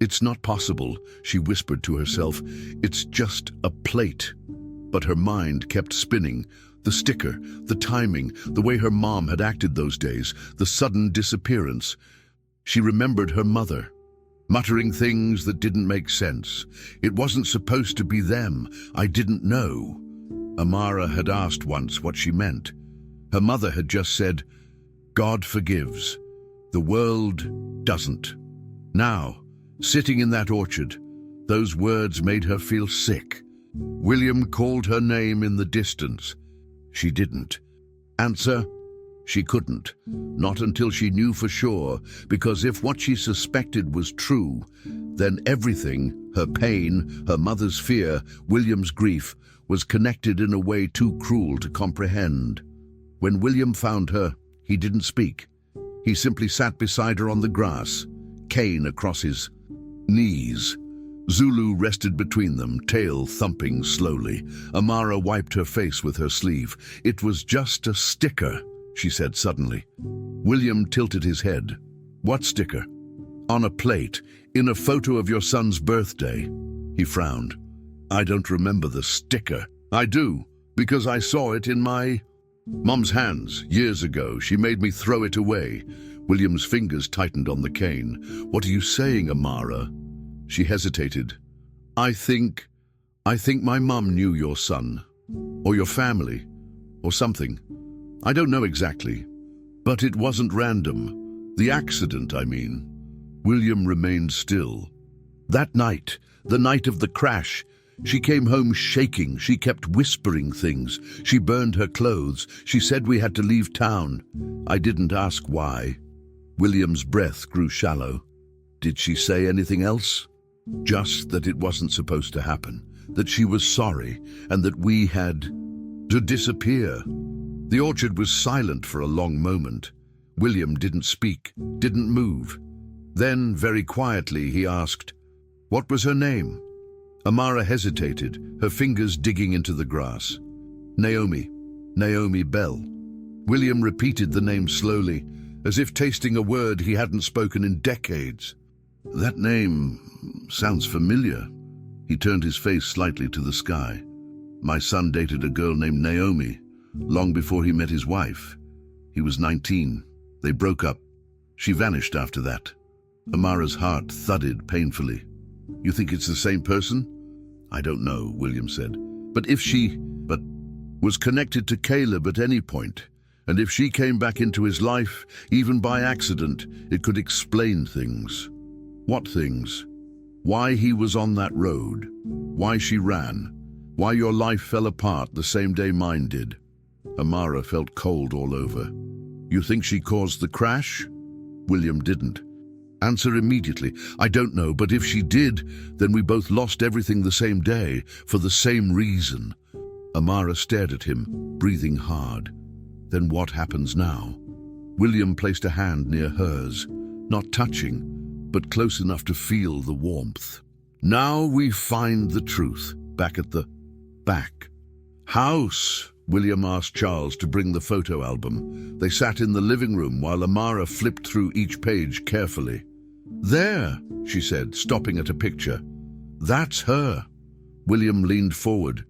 "It's not possible," she whispered to herself. "It's just a plate." But her mind kept spinning. The sticker, the timing, the way her mom had acted those days, the sudden disappearance. She remembered her mother, muttering things that didn't make sense. "It wasn't supposed to be them. I didn't know." Amara had asked once what she meant. Her mother had just said, "God forgives. The world doesn't." Now, sitting in that orchard, those words made her feel sick. William called her name in the distance. She didn't answer. She couldn't, not until she knew for sure, because if what she suspected was true, then everything, her pain, her mother's fear, William's grief, was connected in a way too cruel to comprehend. When William found her, he didn't speak. He simply sat beside her on the grass, cane across his knees. Zulu rested between them, tail thumping slowly. Amara wiped her face with her sleeve. "It was just a sticker," she said suddenly. William tilted his head. "What sticker?" "On a plate, in a photo of your son's birthday." He frowned. "I don't remember the sticker." "I do, because I saw it in my mom's hands years ago. She made me throw it away." William's fingers tightened on the cane. "What are you saying, Amara?" She hesitated. I think my mom knew your son, or your family, or something. I don't know exactly, but it wasn't random. The accident, I mean." William remained still. "That night, the night of the crash, she came home shaking. She kept whispering things. She burned her clothes. She said we had to leave town. I didn't ask why." William's breath grew shallow. "Did she say anything else?" "Just that it wasn't supposed to happen, that she was sorry, and that we had to disappear." The orchard was silent for a long moment. William didn't speak, didn't move. Then, very quietly, he asked, "What was her name?" Amara hesitated, her fingers digging into the grass. Naomi Bell." William repeated the name slowly, as if tasting a word he hadn't spoken in decades. "That name sounds familiar." He turned his face slightly to the sky. "My son dated a girl named Naomi, long before he met his wife. He was 19. They broke up. She vanished after that." Amara's heart thudded painfully. You think it's the same person? I don't know, William said. But was connected to Caleb at any point, and if she came back into his life, even by accident, it could explain things. What things? Why he was on that road, why she ran, why your life fell apart the same day mine did. Amara felt cold all over. You think she caused the crash? William didn't. Answer immediately. I don't know, but if she did, then we both lost everything the same day, for the same reason. Amara stared at him, breathing hard. Then what happens now? William placed a hand near hers, not touching, but close enough to feel the warmth. Now we find the truth, back at the back. House, William asked Charles to bring the photo album. They sat in the living room while Amara flipped through each page carefully. There, she said, stopping at a picture. That's her. William leaned forward.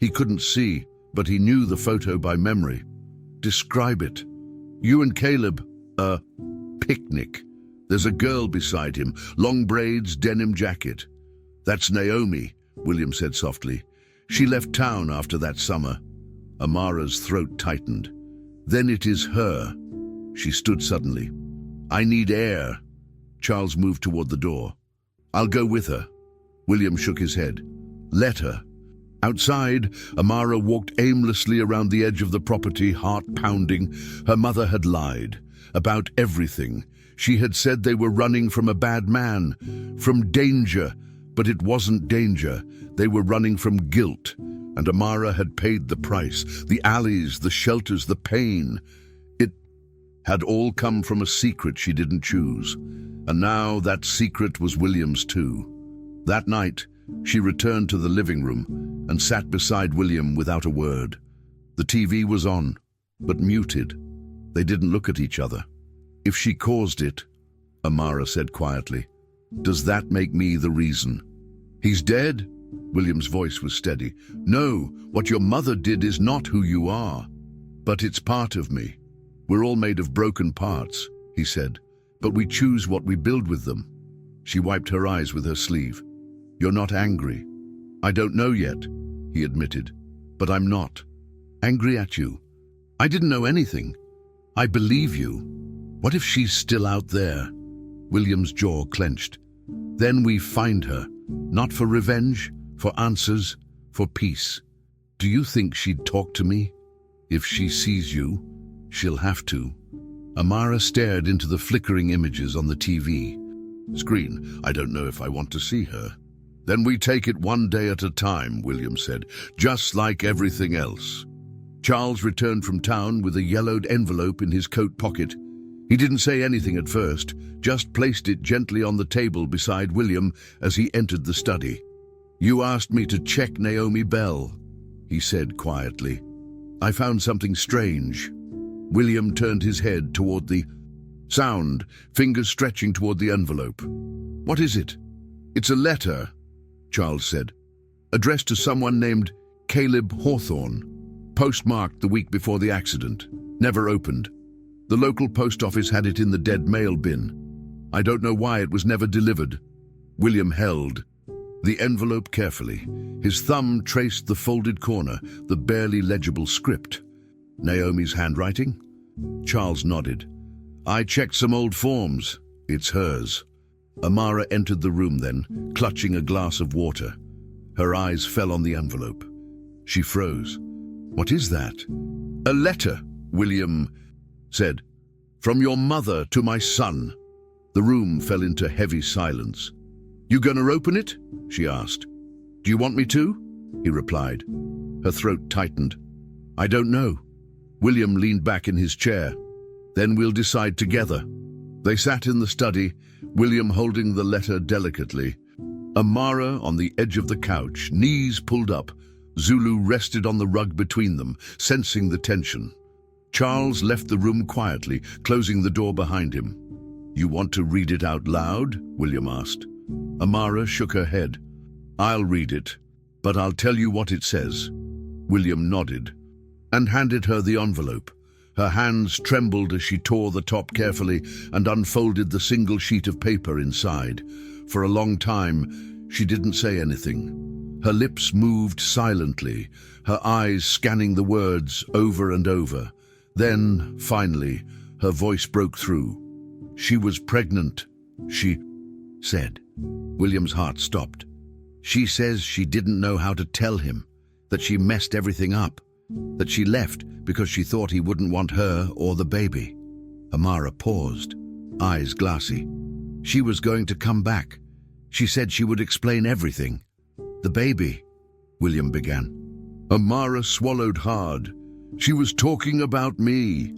He couldn't see, but he knew the photo by memory. Describe it. You and Caleb, a picnic. There's a girl beside him, long braids, denim jacket. That's Naomi, William said softly. She left town after that summer. Amara's throat tightened. Then it is her. She stood suddenly. I need air. Charles moved toward the door. I'll go with her. William shook his head. Let her. Outside, Amara walked aimlessly around the edge of the property, heart pounding. Her mother had lied about everything. She had said they were running from a bad man, from danger, but it wasn't danger. They were running from guilt, and Amara had paid the price. The alleys, the shelters, the pain. It had all come from a secret she didn't choose, and now that secret was William's too. That night, she returned to the living room and sat beside William without a word. The TV was on, but muted. They didn't look at each other. If she caused it, Amara said quietly, does that make me the reason? He's dead? William's voice was steady. No, what your mother did is not who you are, but it's part of me. We're all made of broken parts, he said, but we choose what we build with them. She wiped her eyes with her sleeve. You're not angry. I don't know yet, he admitted, but I'm not. Angry at you. I didn't know anything. I believe you. What if she's still out there? William's jaw clenched. Then we find her, not for revenge, for answers, for peace. Do you think she'd talk to me? If she sees you, she'll have to. Amara stared into the flickering images on the TV screen. I don't know if I want to see her. Then we take it one day at a time, William said, just like everything else. Charles returned from town with a yellowed envelope in his coat pocket. He didn't say anything at first, just placed it gently on the table beside William as he entered the study. You asked me to check Naomi Bell, he said quietly. I found something strange. William turned his head toward the sound, fingers stretching toward the envelope. What is it? It's a letter, Charles said, addressed to someone named Caleb Hawthorne, postmarked the week before the accident, never opened. The local post office had it in the dead mail bin. I don't know why it was never delivered. William held the envelope carefully. His thumb traced the folded corner, the barely legible script. Naomi's handwriting? Charles nodded. I checked some old forms. It's hers. Amara entered the room then, clutching a glass of water. Her eyes fell on the envelope. She froze. What is that? A letter, William said. From your mother to my son. The room fell into heavy silence. You gonna open it? She asked. Do you want me to? He replied. Her throat tightened. I don't know. William leaned back in his chair. Then we'll decide together. They sat in the study, William holding the letter delicately. Amara on the edge of the couch, knees pulled up. Zulu rested on the rug between them, sensing the tension. Charles left the room quietly, closing the door behind him. You want to read it out loud? William asked. Amara shook her head. I'll read it, but I'll tell you what it says. William nodded and handed her the envelope. Her hands trembled as she tore the top carefully and unfolded the single sheet of paper inside. For a long time, she didn't say anything. Her lips moved silently, her eyes scanning the words over and over. Then, finally, her voice broke through. She was pregnant, she said. William's heart stopped. She says she didn't know how to tell him, that she messed everything up, that she left because she thought he wouldn't want her or the baby. Amara paused, eyes glassy. She was going to come back. She said she would explain everything. The baby, William began. Amara swallowed hard. She was talking about me.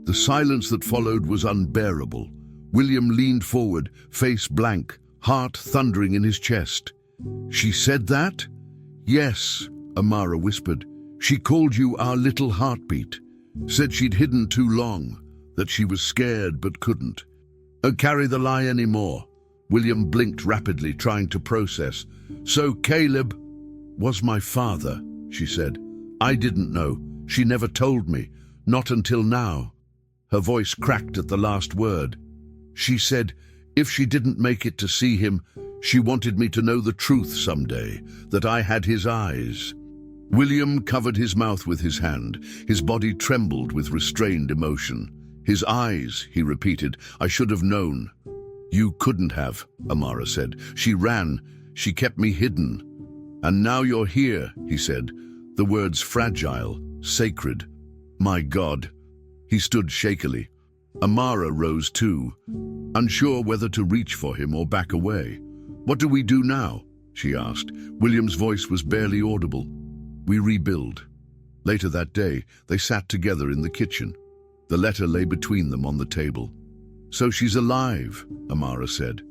The silence that followed was unbearable. William leaned forward, face blank, heart thundering in his chest. She said that? Yes, Amara whispered. She called you our little heartbeat. Said she'd hidden too long, that she was scared but couldn't. Don't carry the lie anymore. William blinked rapidly, trying to process. So Caleb was my father, she said. I didn't know. She never told me. Not until now. Her voice cracked at the last word. She said if she didn't make it to see him, she wanted me to know the truth someday, that I had his eyes. William covered his mouth with his hand. His body trembled with restrained emotion. His eyes, he repeated. I should have known. You couldn't have, Amara said. She ran. She kept me hidden. And now you're here, he said. The words fragile, sacred. My God. He stood shakily. Amara rose too, unsure whether to reach for him or back away. What do we do now? She asked. William's voice was barely audible. We rebuild. Later that day, they sat together in the kitchen. The letter lay between them on the table. So she's alive, Amara said.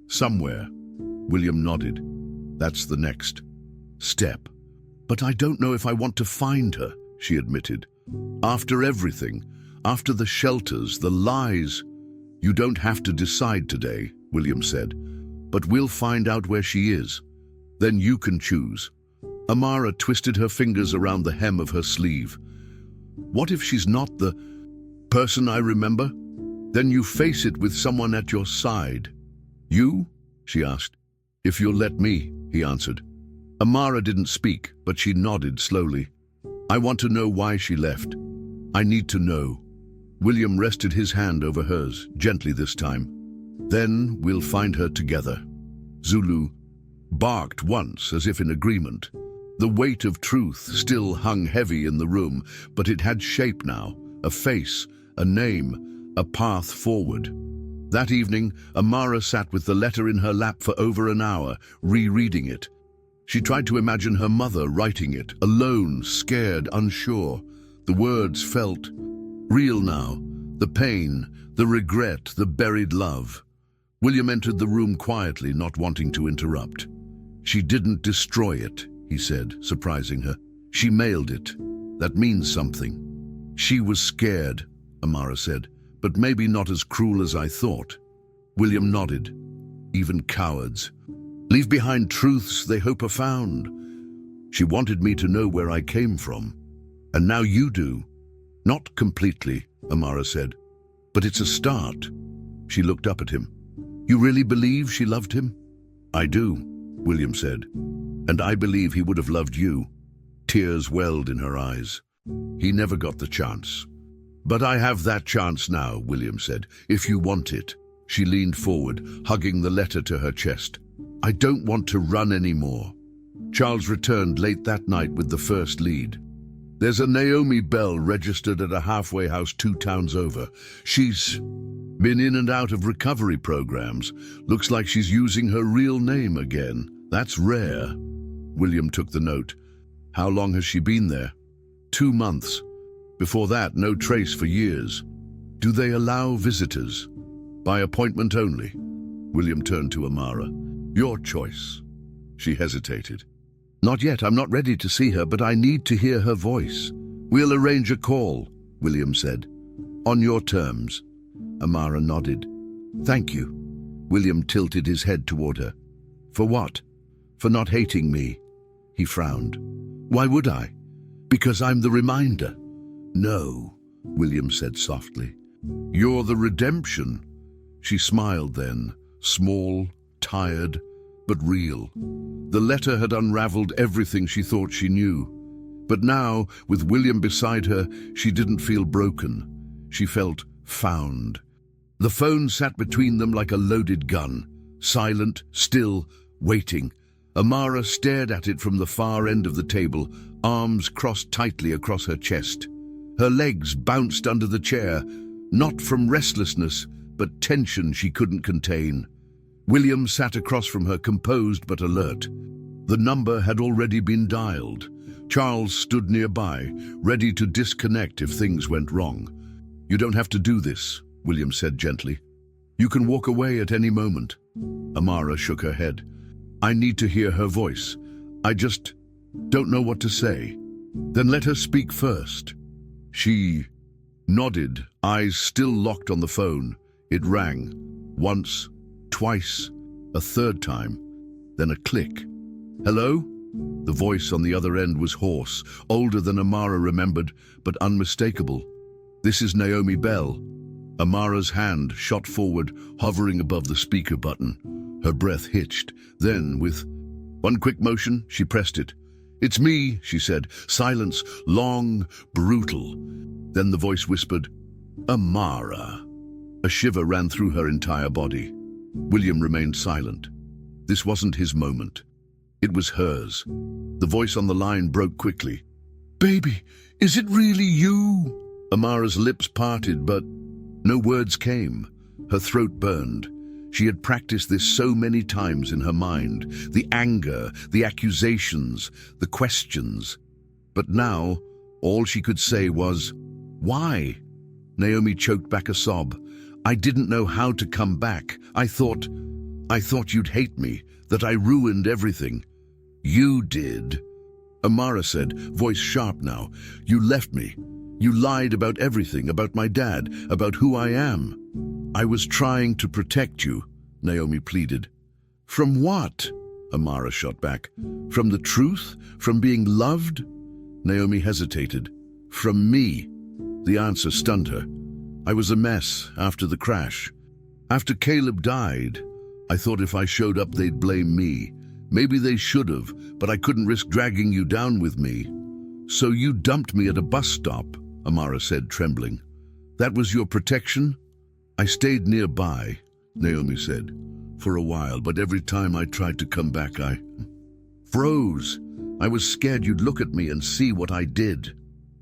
Somewhere. William nodded. That's the next step. But I don't know if I want to find her, she admitted. After everything, after the shelters, the lies. You don't have to decide today, William said. But we'll find out where she is. Then you can choose. Amara twisted her fingers around the hem of her sleeve. What if she's not the person I remember? Then you face it with someone at your side. You? She asked. If you'll let me, he answered. Amara didn't speak, but she nodded slowly. I want to know why she left. I need to know. William rested his hand over hers, gently this time. Then we'll find her together. Zulu barked once, as if in agreement. The weight of truth still hung heavy in the room, but it had shape now, a face, a name, a path forward. That evening, Amara sat with the letter in her lap for over an hour, rereading it. She tried to imagine her mother writing it, alone, scared, unsure. The words felt real now, the pain, the regret, the buried love. William entered the room quietly, not wanting to interrupt. She didn't destroy it, he said, surprising her. She mailed it. That means something. She was scared, Amara said, but maybe not as cruel as I thought. William nodded. Even cowards leave behind truths they hope are found. She wanted me to know where I came from. And now you do. Not completely, Amara said, but it's a start. She looked up at him. You really believe she loved him? I do, William said, and I believe he would have loved you. Tears welled in her eyes. He never got the chance. But I have that chance now, William said, if you want it. She leaned forward, hugging the letter to her chest. I don't want to run anymore. Charles returned late that night with the first lead. There's a Naomi Bell registered at a halfway house 2 towns over. She's been in and out of recovery programs. Looks like she's using her real name again. That's rare. William took the note. How long has she been there? 2 months. Before that, no trace for years. Do they allow visitors? By appointment only. William turned to Amara. Your choice. She hesitated. Not yet, I'm not ready to see her, but I need to hear her voice. We'll arrange a call, William said. On your terms. Amara nodded. Thank you. William tilted his head toward her. For what? For not hating me. He frowned. Why would I? Because I'm the reminder. No, William said softly. "You're the redemption." She smiled then, small, tired, but real. The letter had unraveled everything she thought she knew. But now, with William beside her, she didn't feel broken. She felt found. The phone sat between them like a loaded gun, silent, still, waiting. Amara stared at it from the far end of the table, arms crossed tightly across her chest. Her legs bounced under the chair, not from restlessness, but tension she couldn't contain. William sat across from her, composed but alert. The number had already been dialed. Charles stood nearby, ready to disconnect if things went wrong. "You don't have to do this," William said gently. "You can walk away at any moment." Amara shook her head. "I need to hear her voice. I just don't know what to say." "Then let her speak first." She nodded, eyes still locked on the phone. It rang. Once, twice, a third time, then a click. "Hello?" The voice on the other end was hoarse, older than Amara remembered, but unmistakable. "This is Naomi Bell." Amara's hand shot forward, hovering above the speaker button. Her breath hitched. Then, with one quick motion, she pressed it. "It's me," she said. Silence, long, brutal. Then the voice whispered, "Amara." A shiver ran through her entire body. William remained silent. This wasn't his moment. It was hers. The voice on the line broke quickly. "Baby, is it really you?" Amara's lips parted, but no words came. Her throat burned. She had practiced this so many times in her mind. The anger, the accusations, the questions. But now, all she could say was, "Why?" Naomi choked back a sob. "I didn't know how to come back. I thought you'd hate me, that I ruined everything." "You did," Amara said, voice sharp now. "You left me. You lied about everything, about my dad, about who I am." "I was trying to protect you," Naomi pleaded. "From what?" Amara shot back. "From the truth? From being loved?" Naomi hesitated. "From me." The answer stunned her. "I was a mess after the crash. After Caleb died, I thought if I showed up they'd blame me. Maybe they should have, but I couldn't risk dragging you down with me." "So you dumped me at a bus stop," Amara said, trembling. "That was your protection?" "I stayed nearby," Naomi said, "for a while, but every time I tried to come back, I froze. I was scared you'd look at me and see what I did."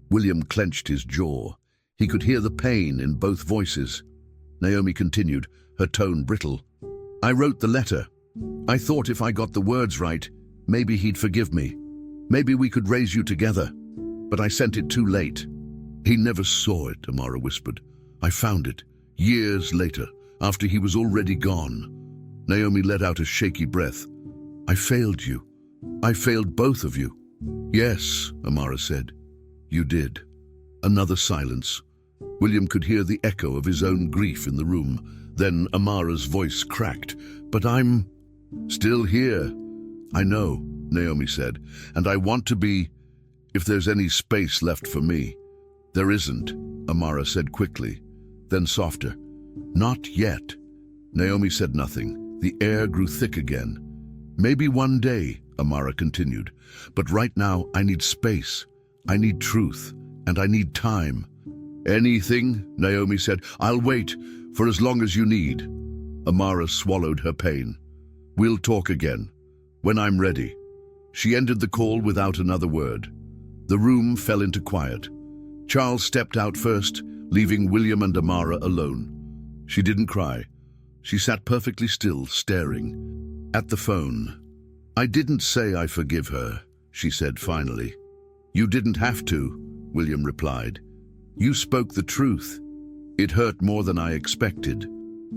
William clenched his jaw. He could hear the pain in both voices. Naomi continued, her tone brittle. "I wrote the letter. I thought if I got the words right, maybe he'd forgive me. Maybe we could raise you together. But I sent it too late." "He never saw it," Amara whispered. "I found it, years later, after he was already gone." Naomi let out a shaky breath. "I failed you. I failed both of you." "Yes," Amara said. "You did." Another silence. William could hear the echo of his own grief in the room. Then Amara's voice cracked. "But I'm still here." "I know," Naomi said, "and I want to be, if there's any space left for me." "There isn't," Amara said quickly, then softer. "Not yet." Naomi said nothing. The air grew thick again. "Maybe one day," Amara continued, "but right now I need space. I need truth, and I need time." "Anything," Naomi said. "I'll wait for as long as you need." Amara swallowed her pain. "We'll talk again, when I'm ready." She ended the call without another word. The room fell into quiet. Charles stepped out first, leaving William and Amara alone. She didn't cry. She sat perfectly still, staring at the phone. "I didn't say I forgive her," she said finally. "You didn't have to," William replied. "You spoke the truth. It hurt more than I expected.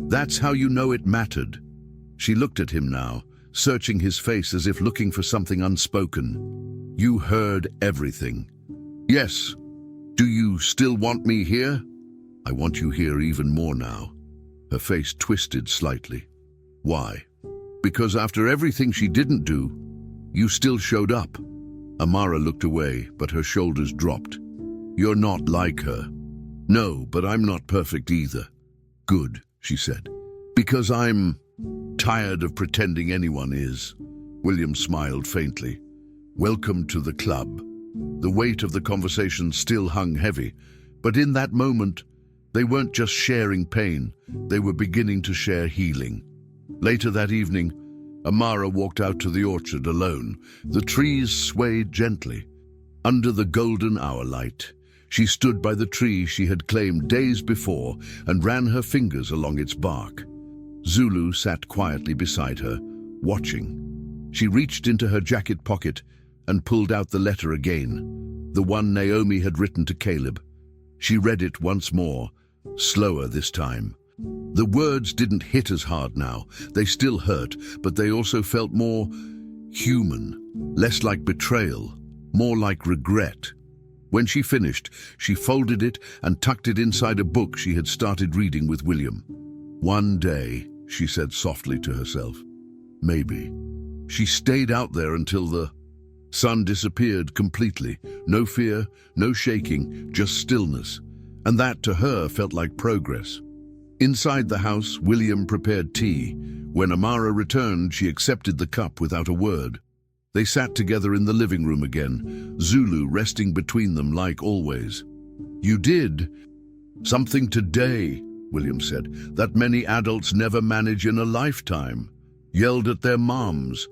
That's how you know it mattered." She looked at him now, searching his face as if looking for something unspoken. "You heard everything." "Yes." "Do you still want me here?" "I want you here even more now." Her face twisted slightly. "Why?" "Because after everything she didn't do, you still showed up." Amara looked away, but her shoulders dropped. "You're not like her." No, but I'm not perfect either. Good, she said. Because I'm tired of pretending anyone is. William smiled faintly. Welcome to the club. The weight of the conversation still hung heavy, but in that moment, they weren't just sharing pain, they were beginning to share healing. Later that evening, Amara walked out to the orchard alone. The trees swayed gently. Under the golden hour light, she stood by the tree she had claimed days before and ran her fingers along its bark. Zulu sat quietly beside her, watching. She reached into her jacket pocket and pulled out the letter again, the one Naomi had written to Caleb. She read it once more, slower this time. The words didn't hit as hard now. They still hurt, but they also felt more human, less like betrayal, more like regret. When she finished, she folded it and tucked it inside a book she had started reading with William. One day, she said softly to herself. Maybe. She stayed out there until the sun disappeared completely. No fear, no shaking, just stillness. And that, to her, felt like progress. Inside the house, William prepared tea. When Amara returned, she accepted the cup without a word. They sat together in the living room again, Zulu resting between them like always. You did something today, William said, that many adults never manage in a lifetime. Yelled at their moms,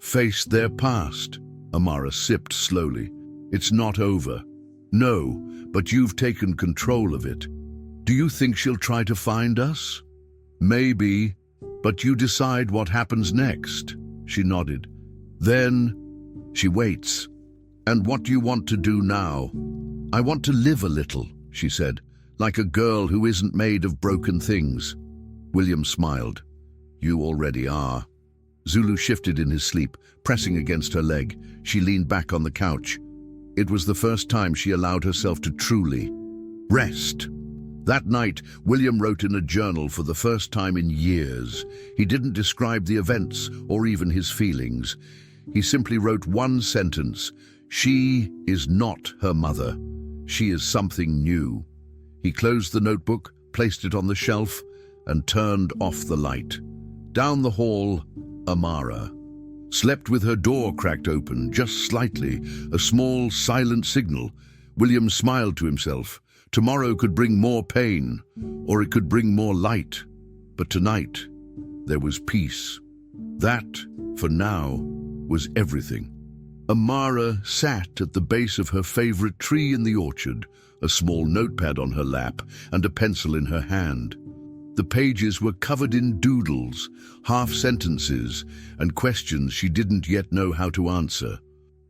faced their past. Amara sipped slowly. It's not over. No, but you've taken control of it. Do you think she'll try to find us? Maybe, but you decide what happens next. She nodded. Then she waits. And what do you want to do now? I want to live a little, she said, like a girl who isn't made of broken things. William smiled. You already are. Zulu shifted in his sleep, pressing against her leg. She leaned back on the couch. It was the first time she allowed herself to truly rest. That night, William wrote in a journal for the first time in years. He didn't describe the events or even his feelings. He simply wrote one sentence. She is not her mother. She is something new. He closed the notebook, placed it on the shelf, and turned off the light. Down the hall, Amara slept with her door cracked open, just slightly, a small, silent signal. William smiled to himself. Tomorrow could bring more pain, or it could bring more light. But tonight, there was peace. That, for now, was everything. Amara sat at the base of her favorite tree in the orchard, a small notepad on her lap and a pencil in her hand. The pages were covered in doodles, half-sentences, and questions she didn't yet know how to answer.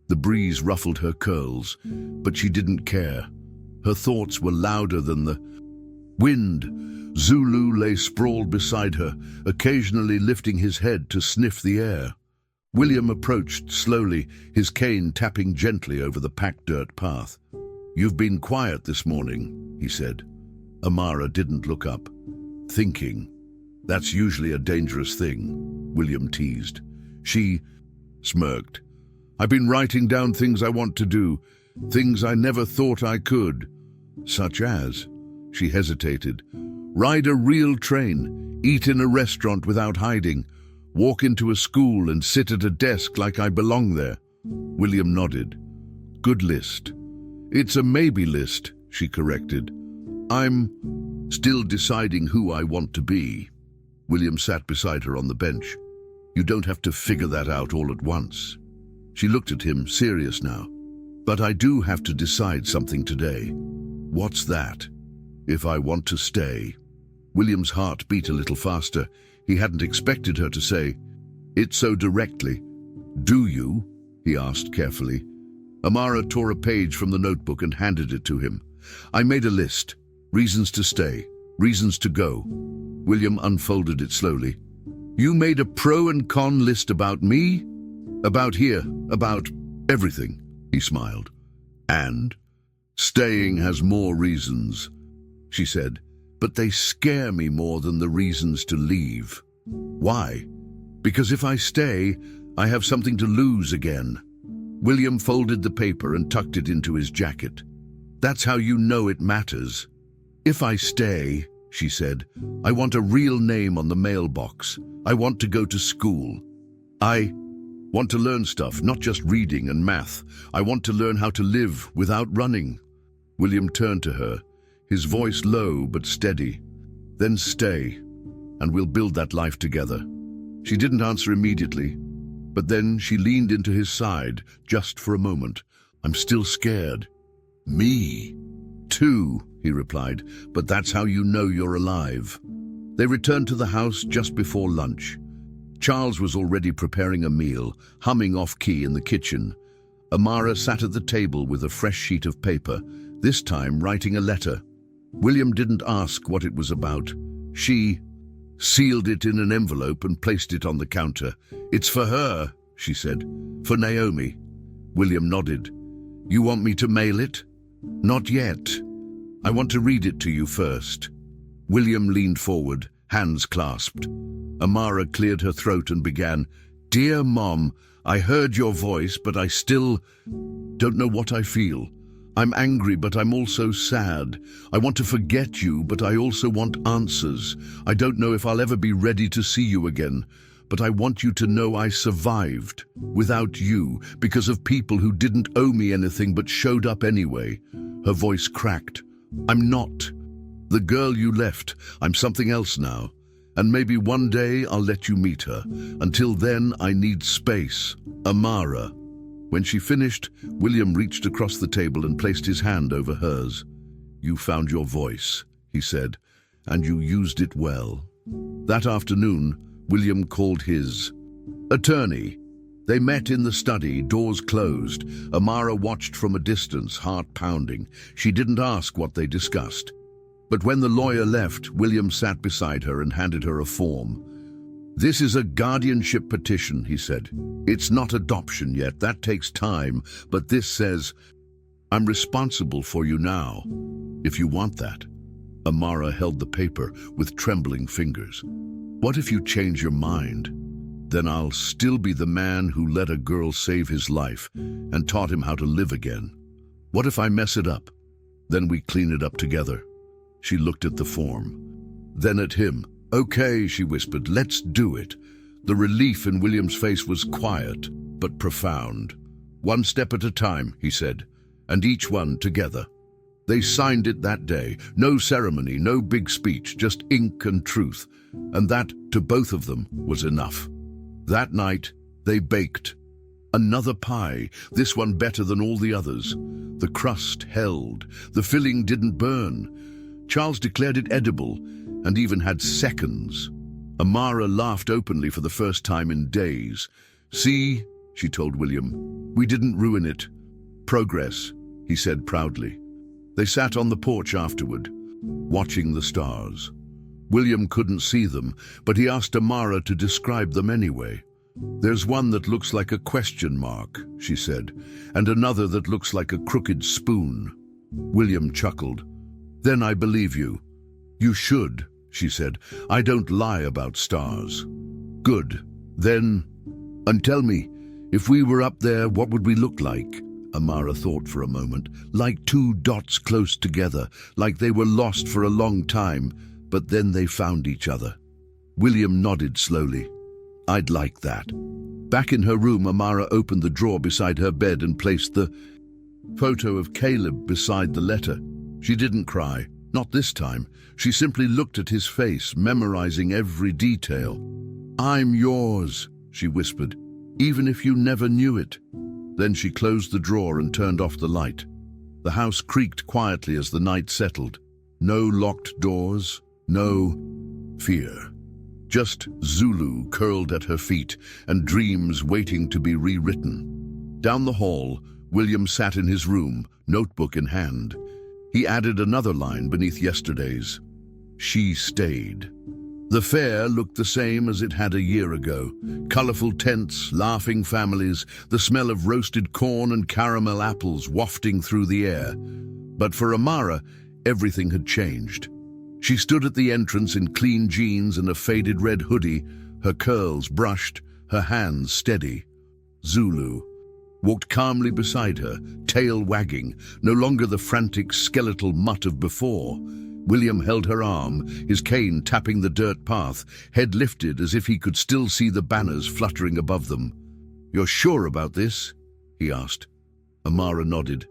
The breeze ruffled her curls, but she didn't care. Her thoughts were louder than the wind. Zulu lay sprawled beside her, occasionally lifting his head to sniff the air. William approached slowly, his cane tapping gently over the packed dirt path. You've been quiet this morning, he said. Amara didn't look up. Thinking. That's usually a dangerous thing, William teased. She smirked. I've been writing down things I want to do, things I never thought I could. Such as, she hesitated, ride a real train, eat in a restaurant without hiding, walk into a school and sit at a desk like I belong there. William nodded. Good list. It's a maybe list, she corrected. I'm still deciding who I want to be. William sat beside her on the bench. You don't have to figure that out all at once. She looked at him, serious now. But I do have to decide something today. What's that? If I want to stay. William's heart beat a little faster. He hadn't expected her to say it so directly. Do you? He asked carefully. Amara tore a page from the notebook and handed it to him. I made a list. Reasons to stay, reasons to go. William unfolded it slowly. You made a pro and con list about me? About here, about everything, he smiled. And staying has more reasons, she said, but they scare me more than the reasons to leave. Why? Because if I stay, I have something to lose again. William folded the paper and tucked it into his jacket. That's how you know it matters. "If I stay," she said, "I want a real name on the mailbox. I want to go to school. I want to learn stuff, not just reading and math. I want to learn how to live without running." William turned to her, his voice low but steady. "Then stay, and we'll build that life together." She didn't answer immediately, but then she leaned into his side just for a moment. "I'm still scared." "Me too," he replied, "but that's how you know you're alive." They returned to the house just before lunch. Charles was already preparing a meal, humming off-key in the kitchen. Amara sat at the table with a fresh sheet of paper, this time writing a letter. William didn't ask what it was about. She sealed it in an envelope and placed it on the counter. "It's for her," she said. "For Naomi." William nodded. "You want me to mail it?" "Not yet. I want to read it to you first." William leaned forward, hands clasped. Amara cleared her throat and began, "Dear Mom, I heard your voice, but I still don't know what I feel. I'm angry, but I'm also sad. I want to forget you, but I also want answers. I don't know if I'll ever be ready to see you again, but I want you to know I survived without you because of people who didn't owe me anything but showed up anyway." Her voice cracked. "I'm not the girl you left. I'm something else now. And maybe one day I'll let you meet her. Until then, I need space. Amara." When she finished, William reached across the table and placed his hand over hers. "You found your voice," he said, "and you used it well." That afternoon, William called his attorney. They met in the study, doors closed. Amara watched from a distance, heart pounding. She didn't ask what they discussed. But when the lawyer left, William sat beside her and handed her a form. "This is a guardianship petition," he said. "It's not adoption yet, that takes time, but this says, I'm responsible for you now, if you want that." Amara held the paper with trembling fingers. "What if you change your mind? Then I'll still be the man who let a girl save his life and taught him how to live again. What if I mess it up? Then we clean it up together." She looked at the form, then at him. "Okay," she whispered, "let's do it." The relief in William's face was quiet, but profound. "One step at a time," he said, "and each one together." They signed it that day. No ceremony, no big speech, just ink and truth. And that, to both of them, was enough. That night, they baked another pie, this one better than all the others. The crust held, the filling didn't burn. Charles declared it edible, and even had seconds. Amara laughed openly for the first time in days. "See," she told William, "we didn't ruin it. Progress," he said proudly. They sat on the porch afterward, watching the stars. William couldn't see them, but he asked Amara to describe them anyway. "There's one that looks like a question mark," she said, "and another that looks like a crooked spoon." William chuckled. "Then I believe you." "You should," she said. "I don't lie about stars." "Good. Then, and tell me, if we were up there, what would we look like?" Amara thought for a moment. "Like two dots close together, like they were lost for a long time, but then they found each other." William nodded slowly. "I'd like that." Back in her room, Amara opened the drawer beside her bed and placed the photo of Caleb beside the letter. She didn't cry. Not this time. She simply looked at his face, memorizing every detail. "I'm yours," she whispered, "even if you never knew it." Then she closed the drawer and turned off the light. The house creaked quietly as the night settled. No locked doors, no fear. Just Zulu curled at her feet and dreams waiting to be rewritten. Down the hall, William sat in his room, notebook in hand. He added another line beneath yesterday's. She stayed. The fair looked the same as it had a year ago. Colorful tents, laughing families, the smell of roasted corn and caramel apples wafting through the air. But for Amara, everything had changed. She stood at the entrance in clean jeans and a faded red hoodie, her curls brushed, her hands steady. Zulu walked calmly beside her, tail wagging, no longer the frantic skeletal mutt of before. William held her arm, his cane tapping the dirt path, head lifted as if he could still see the banners fluttering above them. "You're sure about this?" he asked. Amara nodded.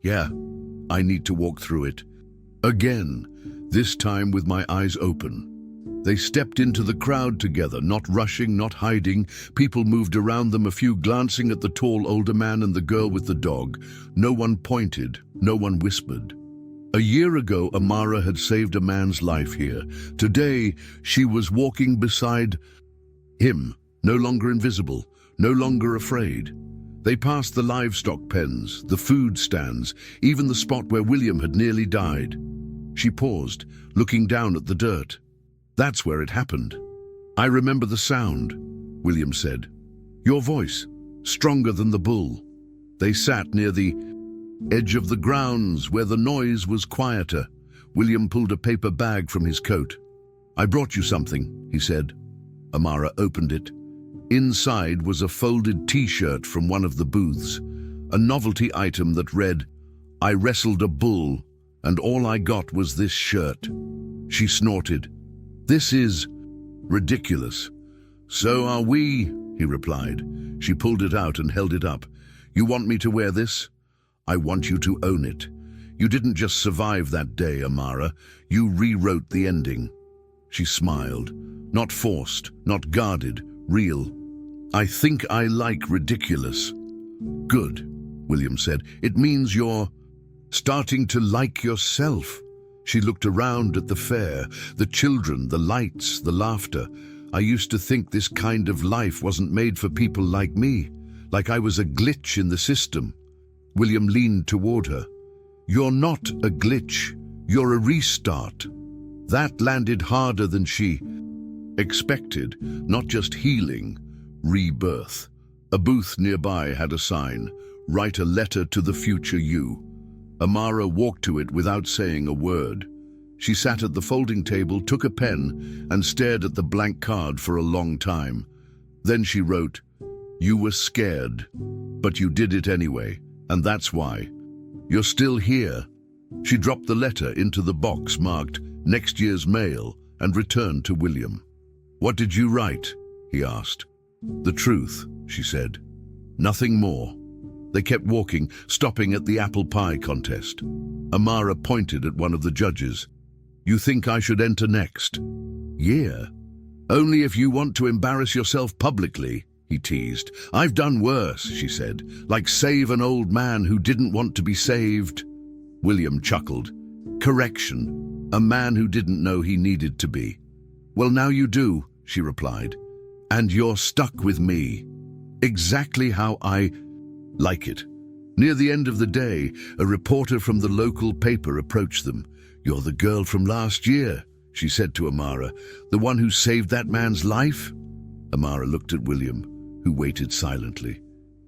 "Yeah, I need to walk through it." Again, this time with my eyes open. They stepped into the crowd together, not rushing, not hiding. People moved around them, a few glancing at the tall older man and the girl with the dog. No one pointed, no one whispered. A year ago, Amara had saved a man's life here. Today, she was walking beside him, no longer invisible, no longer afraid. They passed the livestock pens, the food stands, even the spot where William had nearly died. She paused, looking down at the dirt. "That's where it happened." "I remember the sound," William said. "Your voice, stronger than the bull." They sat near the edge of the grounds where the noise was quieter. William pulled a paper bag from his coat. "I brought you something," he said. Amara opened it. Inside was a folded T-shirt from one of the booths, a novelty item that read, "I wrestled a bull, and all I got was this shirt." She snorted. "This is ridiculous." "So are we," he replied. She pulled it out and held it up. "You want me to wear this? I want you to own it. You didn't just survive that day, Amara. You rewrote the ending." She smiled. Not forced, not guarded, real. "I think I like ridiculous." "Good," William said. "It means you're starting to like yourself." She looked around at the fair, the children, the lights, the laughter. "I used to think this kind of life wasn't made for people like me, like I was a glitch in the system." William leaned toward her. "You're not a glitch, you're a restart." That landed harder than she expected, not just healing, rebirth. A booth nearby had a sign, "Write a letter to the future you." Amara walked to it without saying a word. She sat at the folding table, took a pen, and stared at the blank card for a long time. Then she wrote, "You were scared, but you did it anyway, and that's why. You're still here." She dropped the letter into the box marked "Next year's mail" and returned to William. "What did you write?" he asked. "The truth," she said. "Nothing more." They kept walking, stopping at the apple pie contest. Amara pointed at one of the judges. "You think I should enter next?" "Yeah. Only if you want to embarrass yourself publicly," he teased. "I've done worse," she said, "like save an old man who didn't want to be saved." William chuckled. "Correction, a man who didn't know he needed to be." "Well, now you do," she replied. "And you're stuck with me. Exactly how I like it." Near the end of the day, a reporter from the local paper approached them. "You're the girl from last year," she said to Amara, "the one who saved that man's life?" Amara looked at William, who waited silently.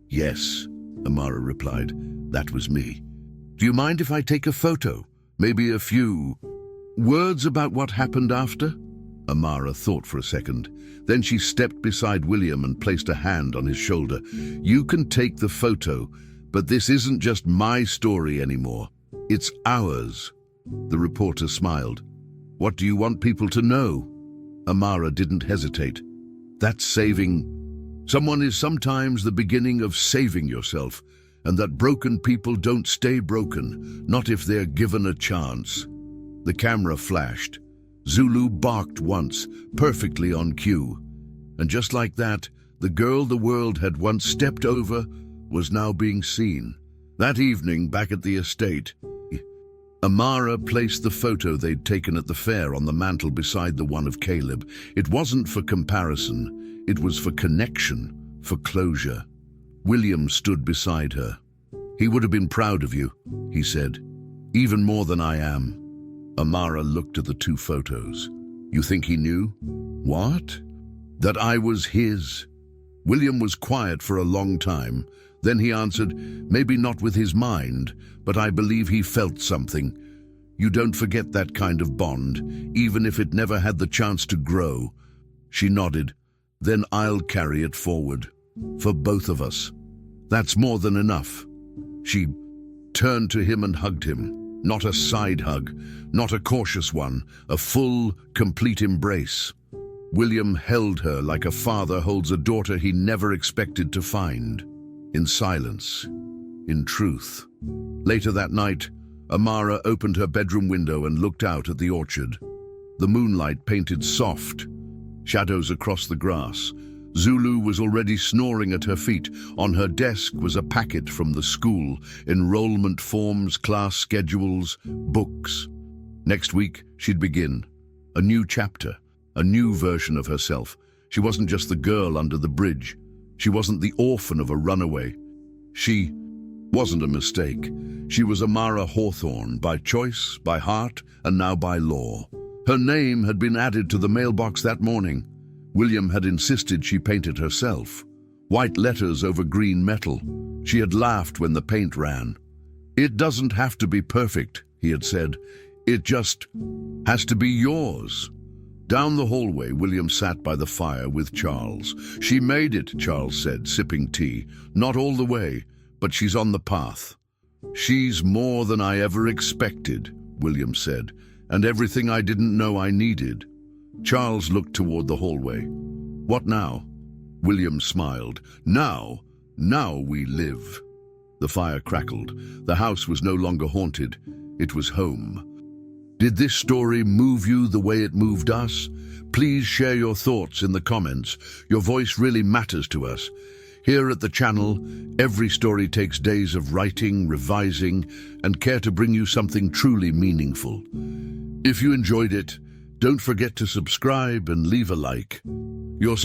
"Yes," Amara replied, "that was me. Do you mind if I take a photo? Maybe a few words about what happened after?" Amara thought for a second. Then she stepped beside William and placed a hand on his shoulder. "You can take the photo, but this isn't just my story anymore. It's ours." The reporter smiled. "What do you want people to know?" Amara didn't hesitate. "That's saving. Someone is sometimes the beginning of saving yourself, and that broken people don't stay broken, not if they're given a chance." The camera flashed. Zulu barked once, perfectly on cue. And just like that, the girl the world had once stepped over was now being seen. That evening, back at the estate, Amara placed the photo they'd taken at the fair on the mantel beside the one of Caleb. It wasn't for comparison, it was for connection, for closure. William stood beside her. "He would have been proud of you," he said, "even more than I am." Amara looked at the two photos. "You think he knew?" "What?" "That I was his." William was quiet for a long time. Then he answered, "Maybe not with his mind, but I believe he felt something. You don't forget that kind of bond, even if it never had the chance to grow." She nodded. "Then I'll carry it forward. For both of us. That's more than enough." She turned to him and hugged him. Not a side hug, not a cautious one, a full, complete embrace. William held her like a father holds a daughter he never expected to find. In silence, in truth. Later that night, Amara opened her bedroom window and looked out at the orchard. The moonlight painted soft shadows across the grass. Zulu was already snoring at her feet. On her desk was a packet from the school, enrollment forms, class schedules, books. Next week, she'd begin. A new chapter, a new version of herself. She wasn't just the girl under the bridge. She wasn't the orphan of a runaway. She wasn't a mistake. She was Amara Hawthorne, by choice, by heart, and now by law. Her name had been added to the mailbox that morning. William had insisted she paint it herself. White letters over green metal. She had laughed when the paint ran. "It doesn't have to be perfect," he had said. "It just has to be yours." Down the hallway, William sat by the fire with Charles. "She made it," Charles said, sipping tea. "Not all the way, but she's on the path." "She's more than I ever expected," William said, "and everything I didn't know I needed." Charles looked toward the hallway. "What now?" William smiled. Now we live." The fire crackled. The house was no longer haunted. It was home. Did this story move you the way it moved us? Please share your thoughts in the comments. Your voice really matters to us. Here at the channel, every story takes days of writing, revising, and care to bring you something truly meaningful. If you enjoyed it, don't forget to subscribe and leave a like. Your